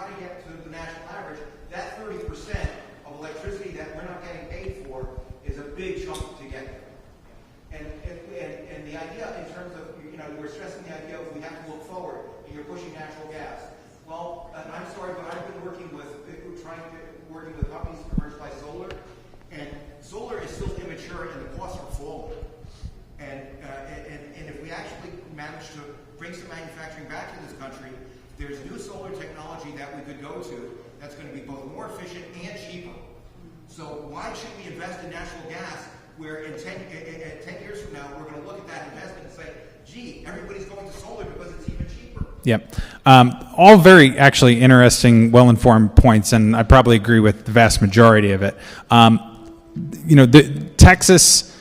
try to get to the national average, that 30% of electricity that we're not getting paid for is a big chunk to get there. And the idea in terms of, we're stressing the idea of we have to look forward, and you're pushing natural gas. Well, I'm sorry, but I've been working with companies to commercialize solar, and solar is still immature and the costs are falling. And if we actually manage to bring some manufacturing back to this country, there's new solar technology that we could go to that's going to be both more efficient and cheaper. So why should we invest in natural gas where in 10 years from now we're going to look at that investment and say, gee, everybody's going to solar because it's even cheaper? Yep. All very actually interesting, well-informed points, and I probably agree with the vast majority of it. Texas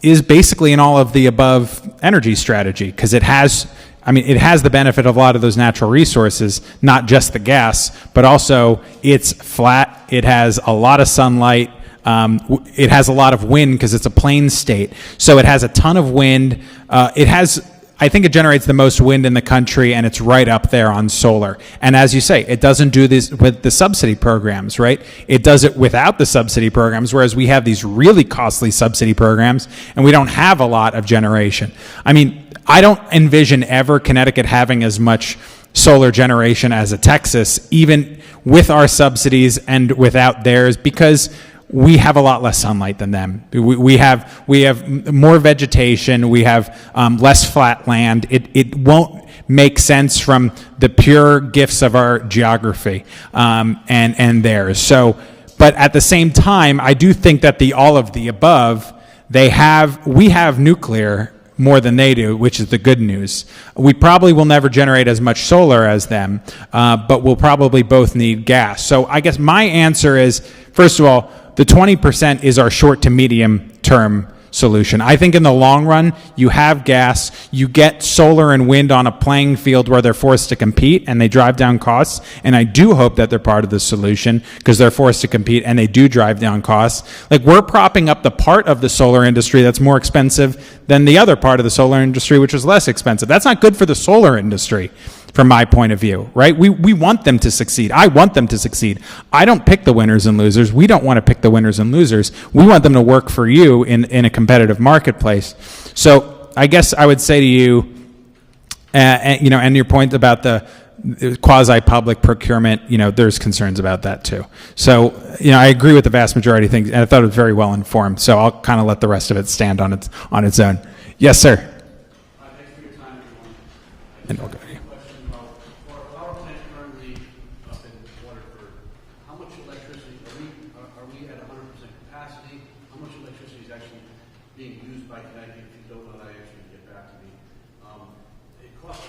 is basically an all of the above energy strategy because it has the benefit of a lot of those natural resources, not just the gas, but also it's flat. It has a lot of sunlight. It has a lot of wind because it's a plain state. So it has a ton of wind. I think it generates the most wind in the country, and it's right up there on solar. And as you say, it doesn't do this with the subsidy programs, right? It does it without the subsidy programs, whereas we have these really costly subsidy programs, and we don't have a lot of generation. I don't envision ever Connecticut having as much solar generation as a Texas, even with our subsidies and without theirs, because we have a lot less sunlight than them. We have more vegetation. We have less flat land. It won't make sense from the pure gifts of our geography and theirs. So, but at the same time, I do think that the all of the above, we have nuclear more than they do, which is the good news. We probably will never generate as much solar as them, but we'll probably both need gas. So I guess my answer is, first of all, the 20% is our short to medium term solution. I think in the long run, you have gas, you get solar and wind on a playing field where they're forced to compete and they drive down costs. And I do hope that they're part of the solution because they're forced to compete and they do drive down costs. Like, we're propping up the part of the solar industry that's more expensive than the other part of the solar industry, which is less expensive. That's not good for the solar industry, from my point of view, right? We want them to succeed. I want them to succeed. I don't pick the winners and losers. We don't want to pick the winners and losers. We want them to work for you in a competitive marketplace. So I guess I would say to you, and your point about the quasi-public procurement, there's concerns about that too. So, I agree with the vast majority of things, and I thought it was very well informed. So I'll kind of let the rest of it stand on its own. Yes, sir. Thanks for your time, everyone. And we'll go. Power plant currently up in Waterford. How much electricity are we at 100% capacity? How much electricity is actually being used by Connecticut? If you don't know that answer, you get back to me. It costs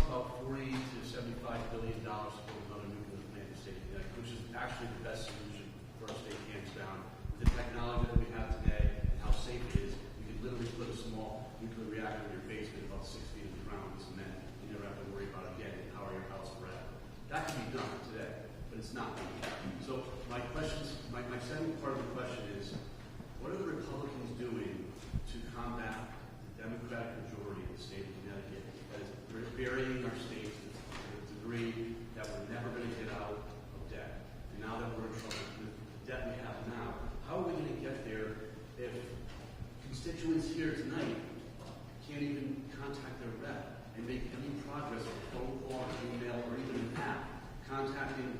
about $40 to $75 billion to build another nuclear plant in the state of Connecticut, which is actually the best solution for our state, hands down. With the technology that we have today and how safe it is, you could literally put a small nuclear reactor in your basement about 6 feet in the ground with cement. You never have to worry about it again and power your house forever. That can be done today, but it's not. So my second part of the question is, what are the Republicans doing to combat the Democratic majority in the state of Connecticut that is burying our state to the degree that we're never going to get out of debt? And now that we're in trouble with the debt we have now, how are we going to get there if constituents here tonight can't even contact their rep and make any progress on phone call, email, or even an app contacting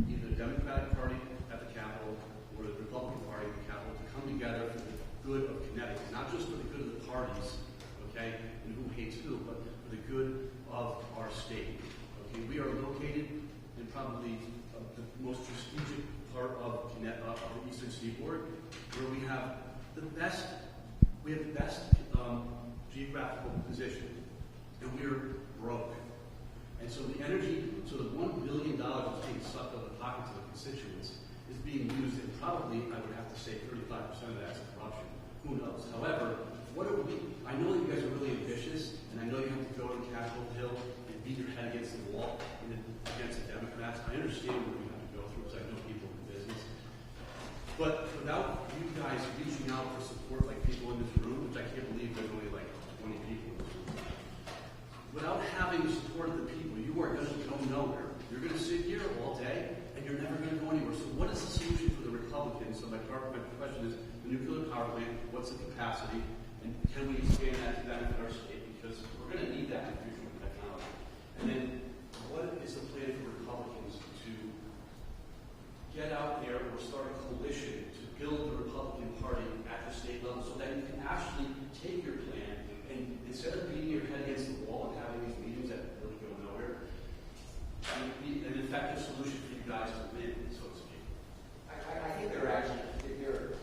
either the Democratic Party at the Capitol or the Republican Party at the Capitol to come together for the good of Connecticut, not just for the good of the parties, okay, and who hates who, but for the good of our state. Okay, we are located in probably the most strategic part of the Eastern Seaboard, where we have the best geographical position, and we're broke. And so the $1 billion that's being sucked out of the pockets of the constituents is being used, and probably, I would have to say, 35% of that's corruption. Who knows? However, I know that you guys are really ambitious, and I know you have to go to Capitol Hill and beat your head against the wall against the Democrats. I understand what we have to go through, because I know people in business. But without you guys reaching out for support like people in this room, which I can't believe there's only like 20 people in this room, without having the support of the people, you are going to go nowhere. You're going to sit here all day, and you're never going to go anywhere. So what is the solution for the Republicans? So my question is, the nuclear power plant, what's the capacity, and can we expand that to benefit our state? Because we're going to need that in the future with technology. And then what is the plan for Republicans to get out there or start a coalition to build the Republican Party at the state level so that you can actually take your plan and instead of beating your head against the wall and having these meetings that really go nowhere, be an effective solution for you guys to win, so to speak. I think there are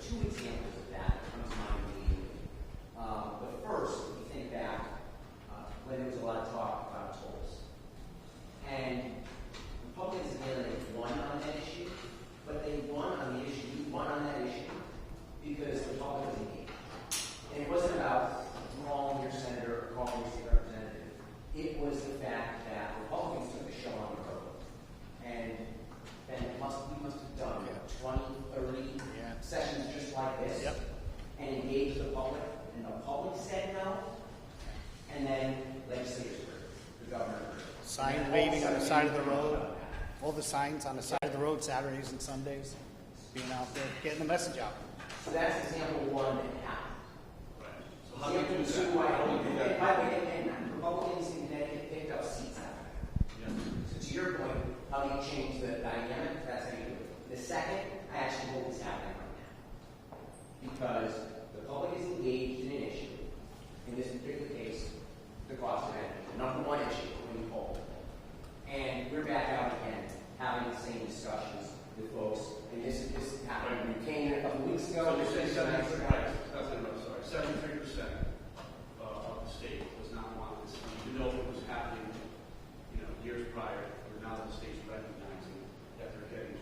two examples of that that come to mind immediately. The first, if you think back, when there was a lot of talk about tolls. And Republicans nearly won on that issue, but they won on that issue because the public was engaged. And it wasn't about calling your senator or calling your state representative. It was the fact that Republicans took the show on the road. And then we must have done 20, 30 sessions just like this and engaged the public. And the public said no. And then legislators heard, the governor heard. Sign waving on the side of the road, all the signs on the side of the road, Saturdays and Sundays, being out there, getting the message out. So that's example one that happened. Right. So how do you do Example that? two, I How do hope, you do that? and by the way, and Republicans in Connecticut picked up seats out of that. Yeah. So to your point, how do you change the dynamic? That's how you do it. The second, I actually hope is happening right now. Because the public is engaged in an issue. In this particular case, the cost of energy, the number one issue when you poll. And we're back out again, having the same discussions with folks. And this happened. You came in a couple weeks ago. So you're saying 73%, Sorry. 73% of the state does not want this, even though it was happening, years prior, or now the state's recognizing that they're getting,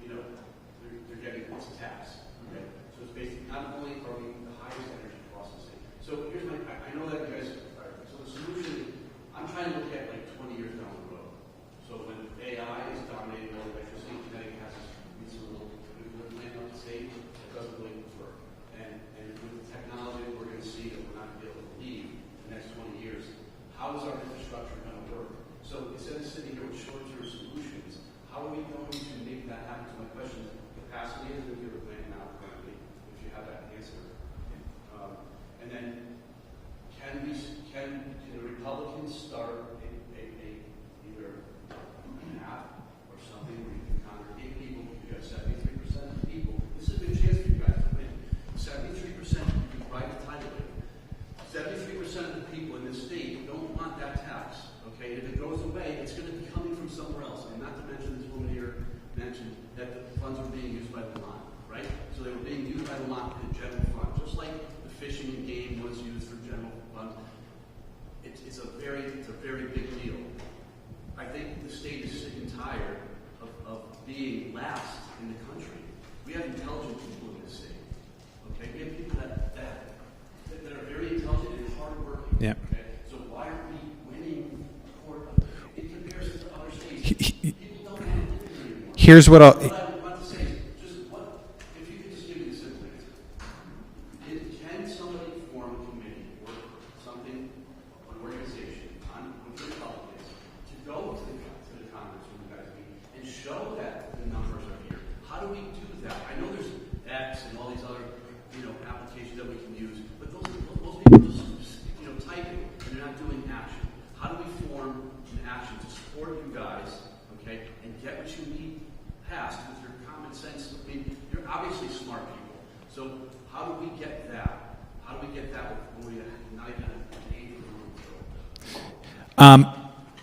they're getting this tax. Okay? So it's basically not only are we the highest energy cost in the state. So here's I know that you guys, so the solution, I'm trying to look at like 20 years down the road. So when AI is dominating all electricity, Connecticut has this little nuclear plant on the state that doesn't really work. And with the technology that we're going to see that we're not going to be able to leave in the next 20 years, how is our infrastructure going to work? So instead of sitting here with short-term solutions, how are we going to make that happen? So my question is, capacity is the nuclear plant now currently, if you have that answer. And then, can the Republicans start either an app or something where you can congregate people? You have 73% of the people. This is a good chance for you guys to win. 73% you can write the title with. 73% of the people in this state don't want that tax. Okay, if it goes away, it's going to be coming from somewhere else. And not to mention, this woman here mentioned that the funds were being used by the line, right? So they were being used by the line in the general fund, just like the fishing and game was used for general fund. It's a very big deal. I think the state is sick and tired of being last in the country. We have intelligent people in this state. Okay, we have people that are very intelligent and hardworking. Yeah. Okay, so why aren't we winning in comparison to other states? People don't want to live here anymore. Here's what I'll. What I want to say is, if you could just give me the simple answer. Can somebody form a committee or something, an organization with the Republicans to go to the Congress when you guys meet and show that the numbers are here? How do we do that? I know there's X and all these other applications that we can use, but those people just typing and they're not doing action. How do we form an action to support you guys, okay, and get what you need passed with your common sense? I mean, you're obviously smart people. So how do we get that? How do we get that when we're not even an eighth of the room?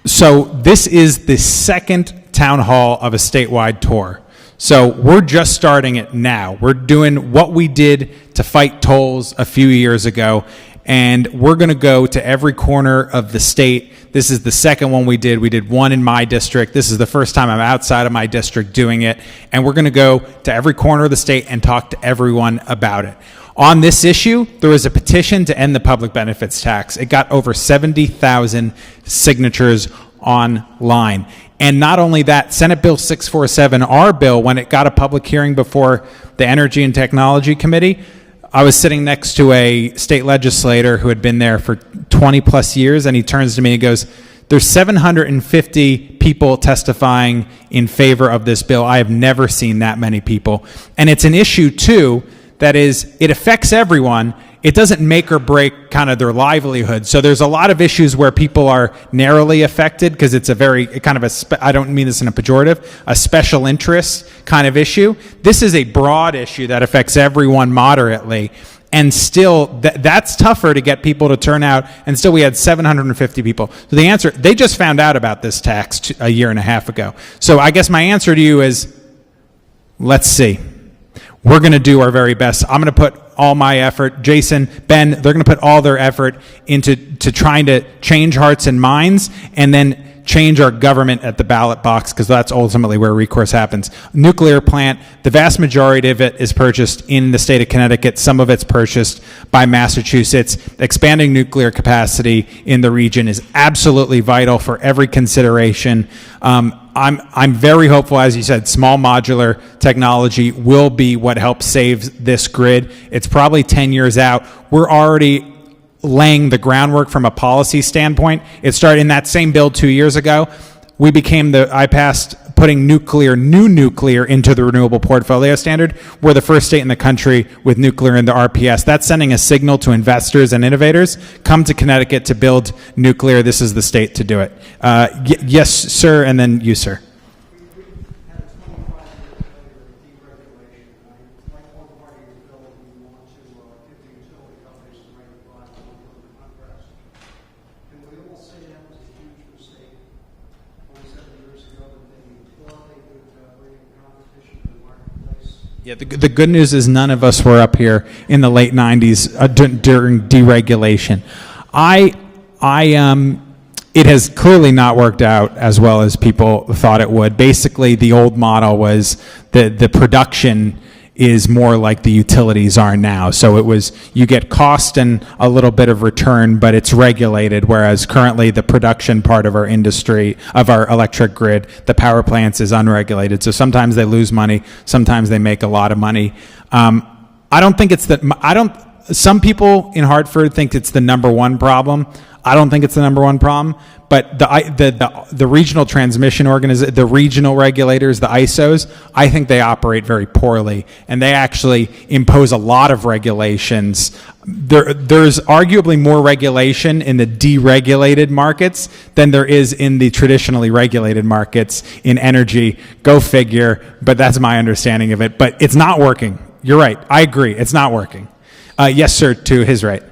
So this is the second town hall of a statewide tour. So we're just starting it now. We're doing what we did to fight tolls a few years ago, and we're going to go to every corner of the state. This is the second one we did. We did one in my district. This is the first time I'm outside of my district doing it, and we're going to go to every corner of the state and talk to everyone about it. On this issue, there was a petition to end the public benefits tax. It got over 70,000 signatures online. And not only that, Senate Bill 647, our bill, when it got a public hearing before the Energy and Technology Committee, I was sitting next to a state legislator who had been there for 20 plus years, and he turns to me and goes, There's 750 people testifying in favor of this bill. I have never seen that many people. And it's an issue, too, that is, it affects everyone. It doesn't make or break kind of their livelihood. So there's a lot of issues where people are narrowly affected because it's a very kind of I don't mean this in a pejorative, a special interest kind of issue. This is a broad issue that affects everyone moderately. And still, that's tougher to get people to turn out. And still, we had 750 people. So the answer, they just found out about this tax a year and a half ago. So I guess my answer to you is, let's see. We're going to do our very best. I'm going to put all my effort. Jason, Ben, they're going to put all their effort into trying to change hearts and minds, and then change our government at the ballot box, because that's ultimately where recourse happens. Nuclear plant, the vast majority of it is purchased in the state of Connecticut. Some of it's purchased by Massachusetts. Expanding nuclear capacity in the region is absolutely vital for every consideration. I'm very hopeful, as you said, small modular technology will be what helps save this grid. It's probably 10 years out. We're already laying the groundwork from a policy standpoint. It started in that same bill 2 years ago. I passed putting new nuclear into the renewable portfolio standard. We're the first state in the country with nuclear in the RPS. That's sending a signal to investors and innovators. Come to Connecticut to build nuclear. This is the state to do it. Yes, sir, and then you, sir. Yeah, the good news is none of us were up here in the late 90s during deregulation. It has clearly not worked out as well as people thought it would. Basically, the old model was the production is more like the utilities are now. So it was, you get cost and a little bit of return, but it's regulated, whereas currently the production part of our industry, of our electric grid, the power plants, is unregulated. So sometimes they lose money, sometimes they make a lot of money. I don't think it's some people in Hartford think it's the number one problem. I don't think it's the number one problem, but the regional transmission the regional regulators, the ISOs, I think they operate very poorly, and they actually impose a lot of regulations. There's arguably more regulation in the deregulated markets than there is in the traditionally regulated markets in energy. Go figure, but that's my understanding of it. But it's not working. You're right. I agree. It's not working. Yes, sir, to his right.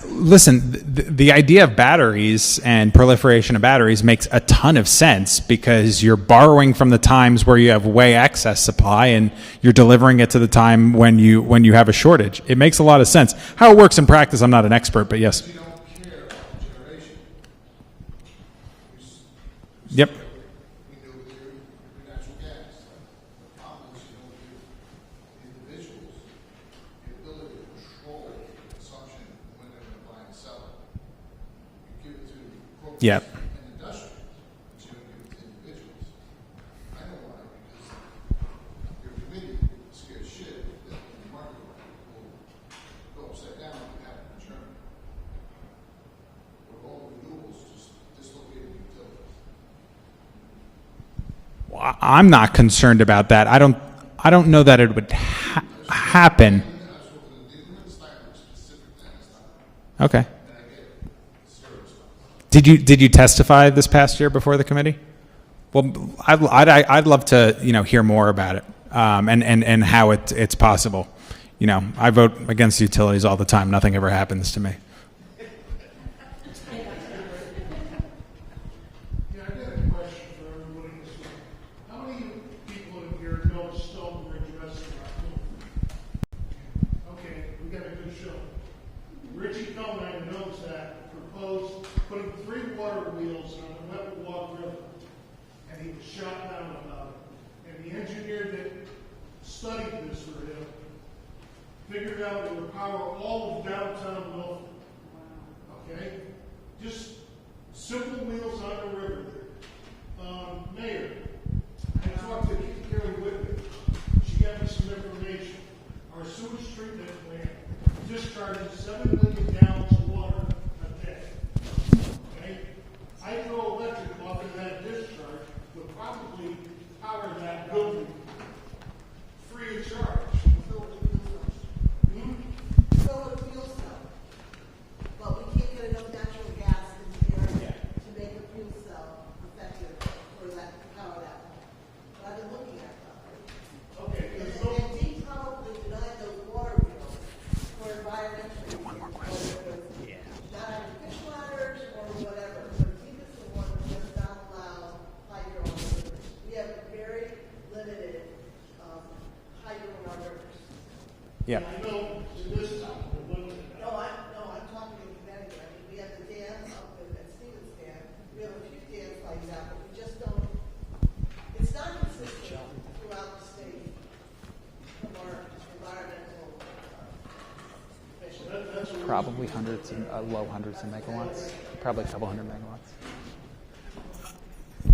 Listen, the idea of batteries and proliferation of batteries makes a ton of sense because you're borrowing from the times where you have way excess supply and you're delivering it to the time when you have a shortage. It makes a lot of sense. How it works in practice, I'm not an expert, but yes. You don't care about generation. Yep. We know with natural gas. The problem is you don't give individuals the ability to control consumption when they're going to buy and sell it. You give it to corporations Yep. and industry, but you don't give it to individuals. I know why, because your committee scares shit that the market will go upside down and happen in Germany. With all the renewables just dislocated utilities. Well, I'm not concerned about that. I don't know that it would happen. Okay. Did you testify this past year before the committee? Well, I'd love to hear more about it and how it's possible. I vote against utilities all the time. Nothing ever happens to me. Yeah, I got a question for everybody. How many people in here know Stonebridge Restaurant? Okay, we got a good show. Richie Conine knows that, proposed putting 3 water wheels on the Wetwalk River, and he was shot down about it. And the engineer that studied this for him figured out it would power all of downtown Milford. Okay? Just simple wheels on the river there. Mayor, I talked to Carrie Whitman. She got me some information. Our sewage treatment plant discharges 7 million gallons of water a day. Okay? Hydroelectric off of that discharge would probably power that building free of charge. Fill with fuel cell. But we can't get enough natural gas in the area to make a fuel cell effective for that, to power that plant. But I've been looking at that. Okay, And Dean probably denied those water wheels for environmental reasons. One more question. Not having fish ladders or whatever. But Dean is the one who does not allow hydro on the rivers. We have very limited hydro on our rivers. Yeah. I know to this time, we're limited. No, I'm talking in Connecticut. I mean, we have the dams up at Stevens Dam. We have a few dams like that, but we just don't, it's not consistent throughout the state from our environmental commission. Probably hundreds and low hundreds of megawatts, probably a couple hundred megawatts.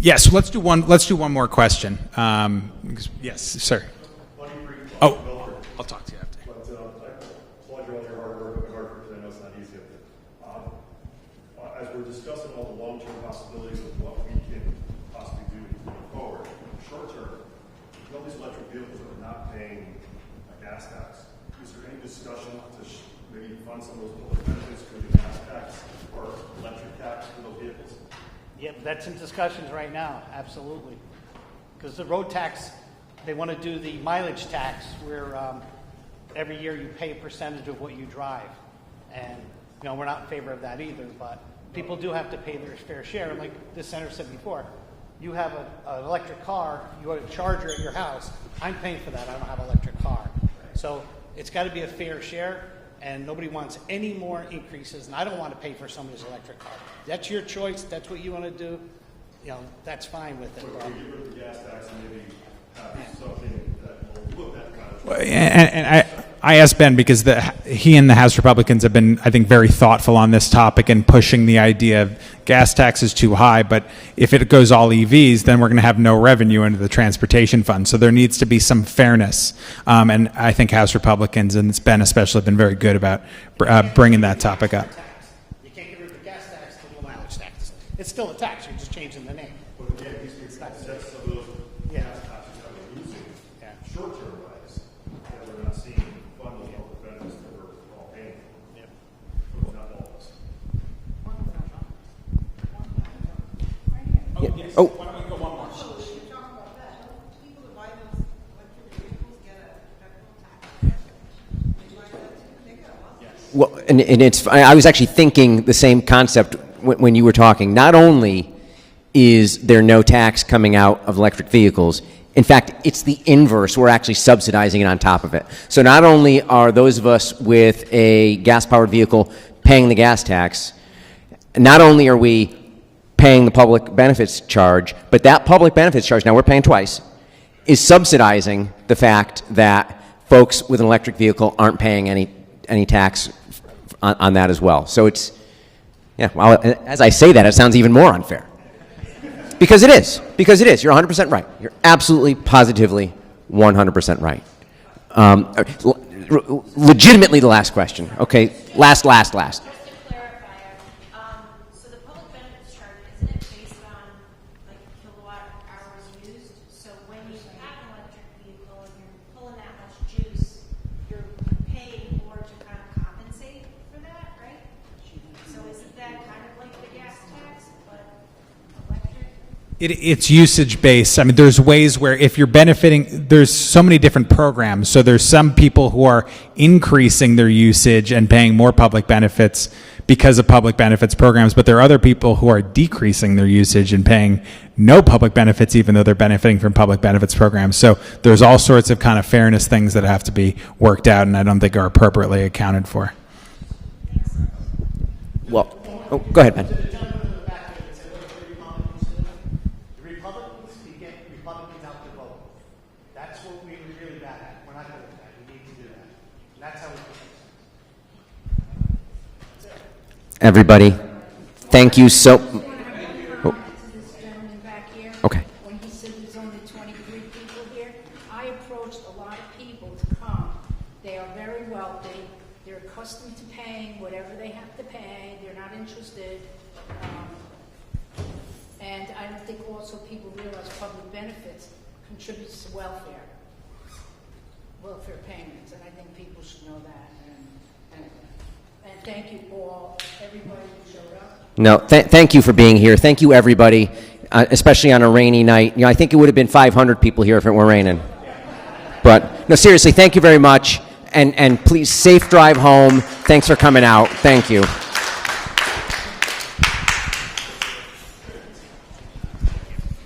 Yes. So let's do one more question. Yes, sir. Oh, I'll talk to you after. But I applaud you all your hard work up in Hartford because I know it's not easy up there. As we're discussing all the long-term possibilities of what we can possibly do going forward, short term, all these electric vehicles that are not paying a gas tax, is there any discussion to maybe fund some of those public benefits through the gas tax or electric tax for those vehicles? Yeah, that's in discussions right now, absolutely. Because the road tax, they want to do the mileage tax where every year you pay a percentage of what you drive. And, we're not in favor of that either, but people do have to pay their fair share. And like the senator said before, you have an electric car, you have a charger at your house, I'm paying for that, I don't have an electric car. So it's got to be a fair share, and nobody wants any more increases, and I don't want to pay for somebody's electric car. That's your choice, that's what you want to do, that's fine with it. So if we get rid of the gas tax and maybe have something that will look at kind of. And I asked Ben because he and the House Republicans have been, I think, very thoughtful on this topic and pushing the idea of gas tax is too high, but if it goes all EVs, then we're going to have no revenue into the transportation fund. So there needs to be some fairness. And I think House Republicans, and Ben especially, have been very good about bringing that topic up. You can't get rid of the gas tax to the mileage tax. It's still a tax, you're just changing the name. But again, these are sets of those gas taxes that we're losing short-term wise, that we're not seeing fund those public benefits that we're all paying for. Not all of us. Oh, Why don't we go one more? So we can talk about that. Don't people that buy those electric vehicles get a federal tax? They buy that too, they get a lot. Yes. Well, and it's, I was actually thinking the same concept when you were talking. Not only is there no tax coming out of electric vehicles, in fact, it's the inverse. We're actually subsidizing it on top of it. So not only are those of us with a gas-powered vehicle paying the gas tax, not only are we paying the public benefits charge, but that public benefits charge, now we're paying twice, is subsidizing the fact that folks with an electric vehicle aren't paying any tax on that as well. So it's, yeah, well, as I say that, it sounds even more unfair. Because it is. Because it is. You're 100% right. You're absolutely, positively, 100% right. Legitimately the last question. Okay, last. Just to clarify, so the public benefits charge, isn't it based on like kilowatt hours used? So when you have an electric vehicle and you're pulling that much juice, you're paying more to kind of compensate for that, right? So isn't that kind of like the gas tax, but electric? It's usage based. I mean, there's ways where if you're benefiting, there's so many different programs. So there's some people who are increasing their usage and paying more public benefits because of public benefits programs, but there are other people who are decreasing their usage and paying no public benefits even though they're benefiting from public benefits programs. So there's all sorts of kind of fairness things that have to be worked out and I don't think are appropriately accounted for. Well, oh, go ahead, Ben. Republicans out to vote. That's what we're really bad at. We're not good at that. We need to do that. And that's how we fix it. Everybody, thank you so. To this gentleman back here. Okay. When he said there's only 23 people here, I approached a lot of people to come. They are very wealthy. They're accustomed to paying whatever they have to pay. They're not interested. And I don't think also people realize public benefits contributes to welfare payments, and I think people should know that. And thank you all, everybody who showed up. No, thank you for being here. Thank you, everybody, especially on a rainy night. You know, I think it would have been 500 people here if it were raining. But, no, seriously, thank you very much. And please, safe drive home. Thanks for coming out. Thank you.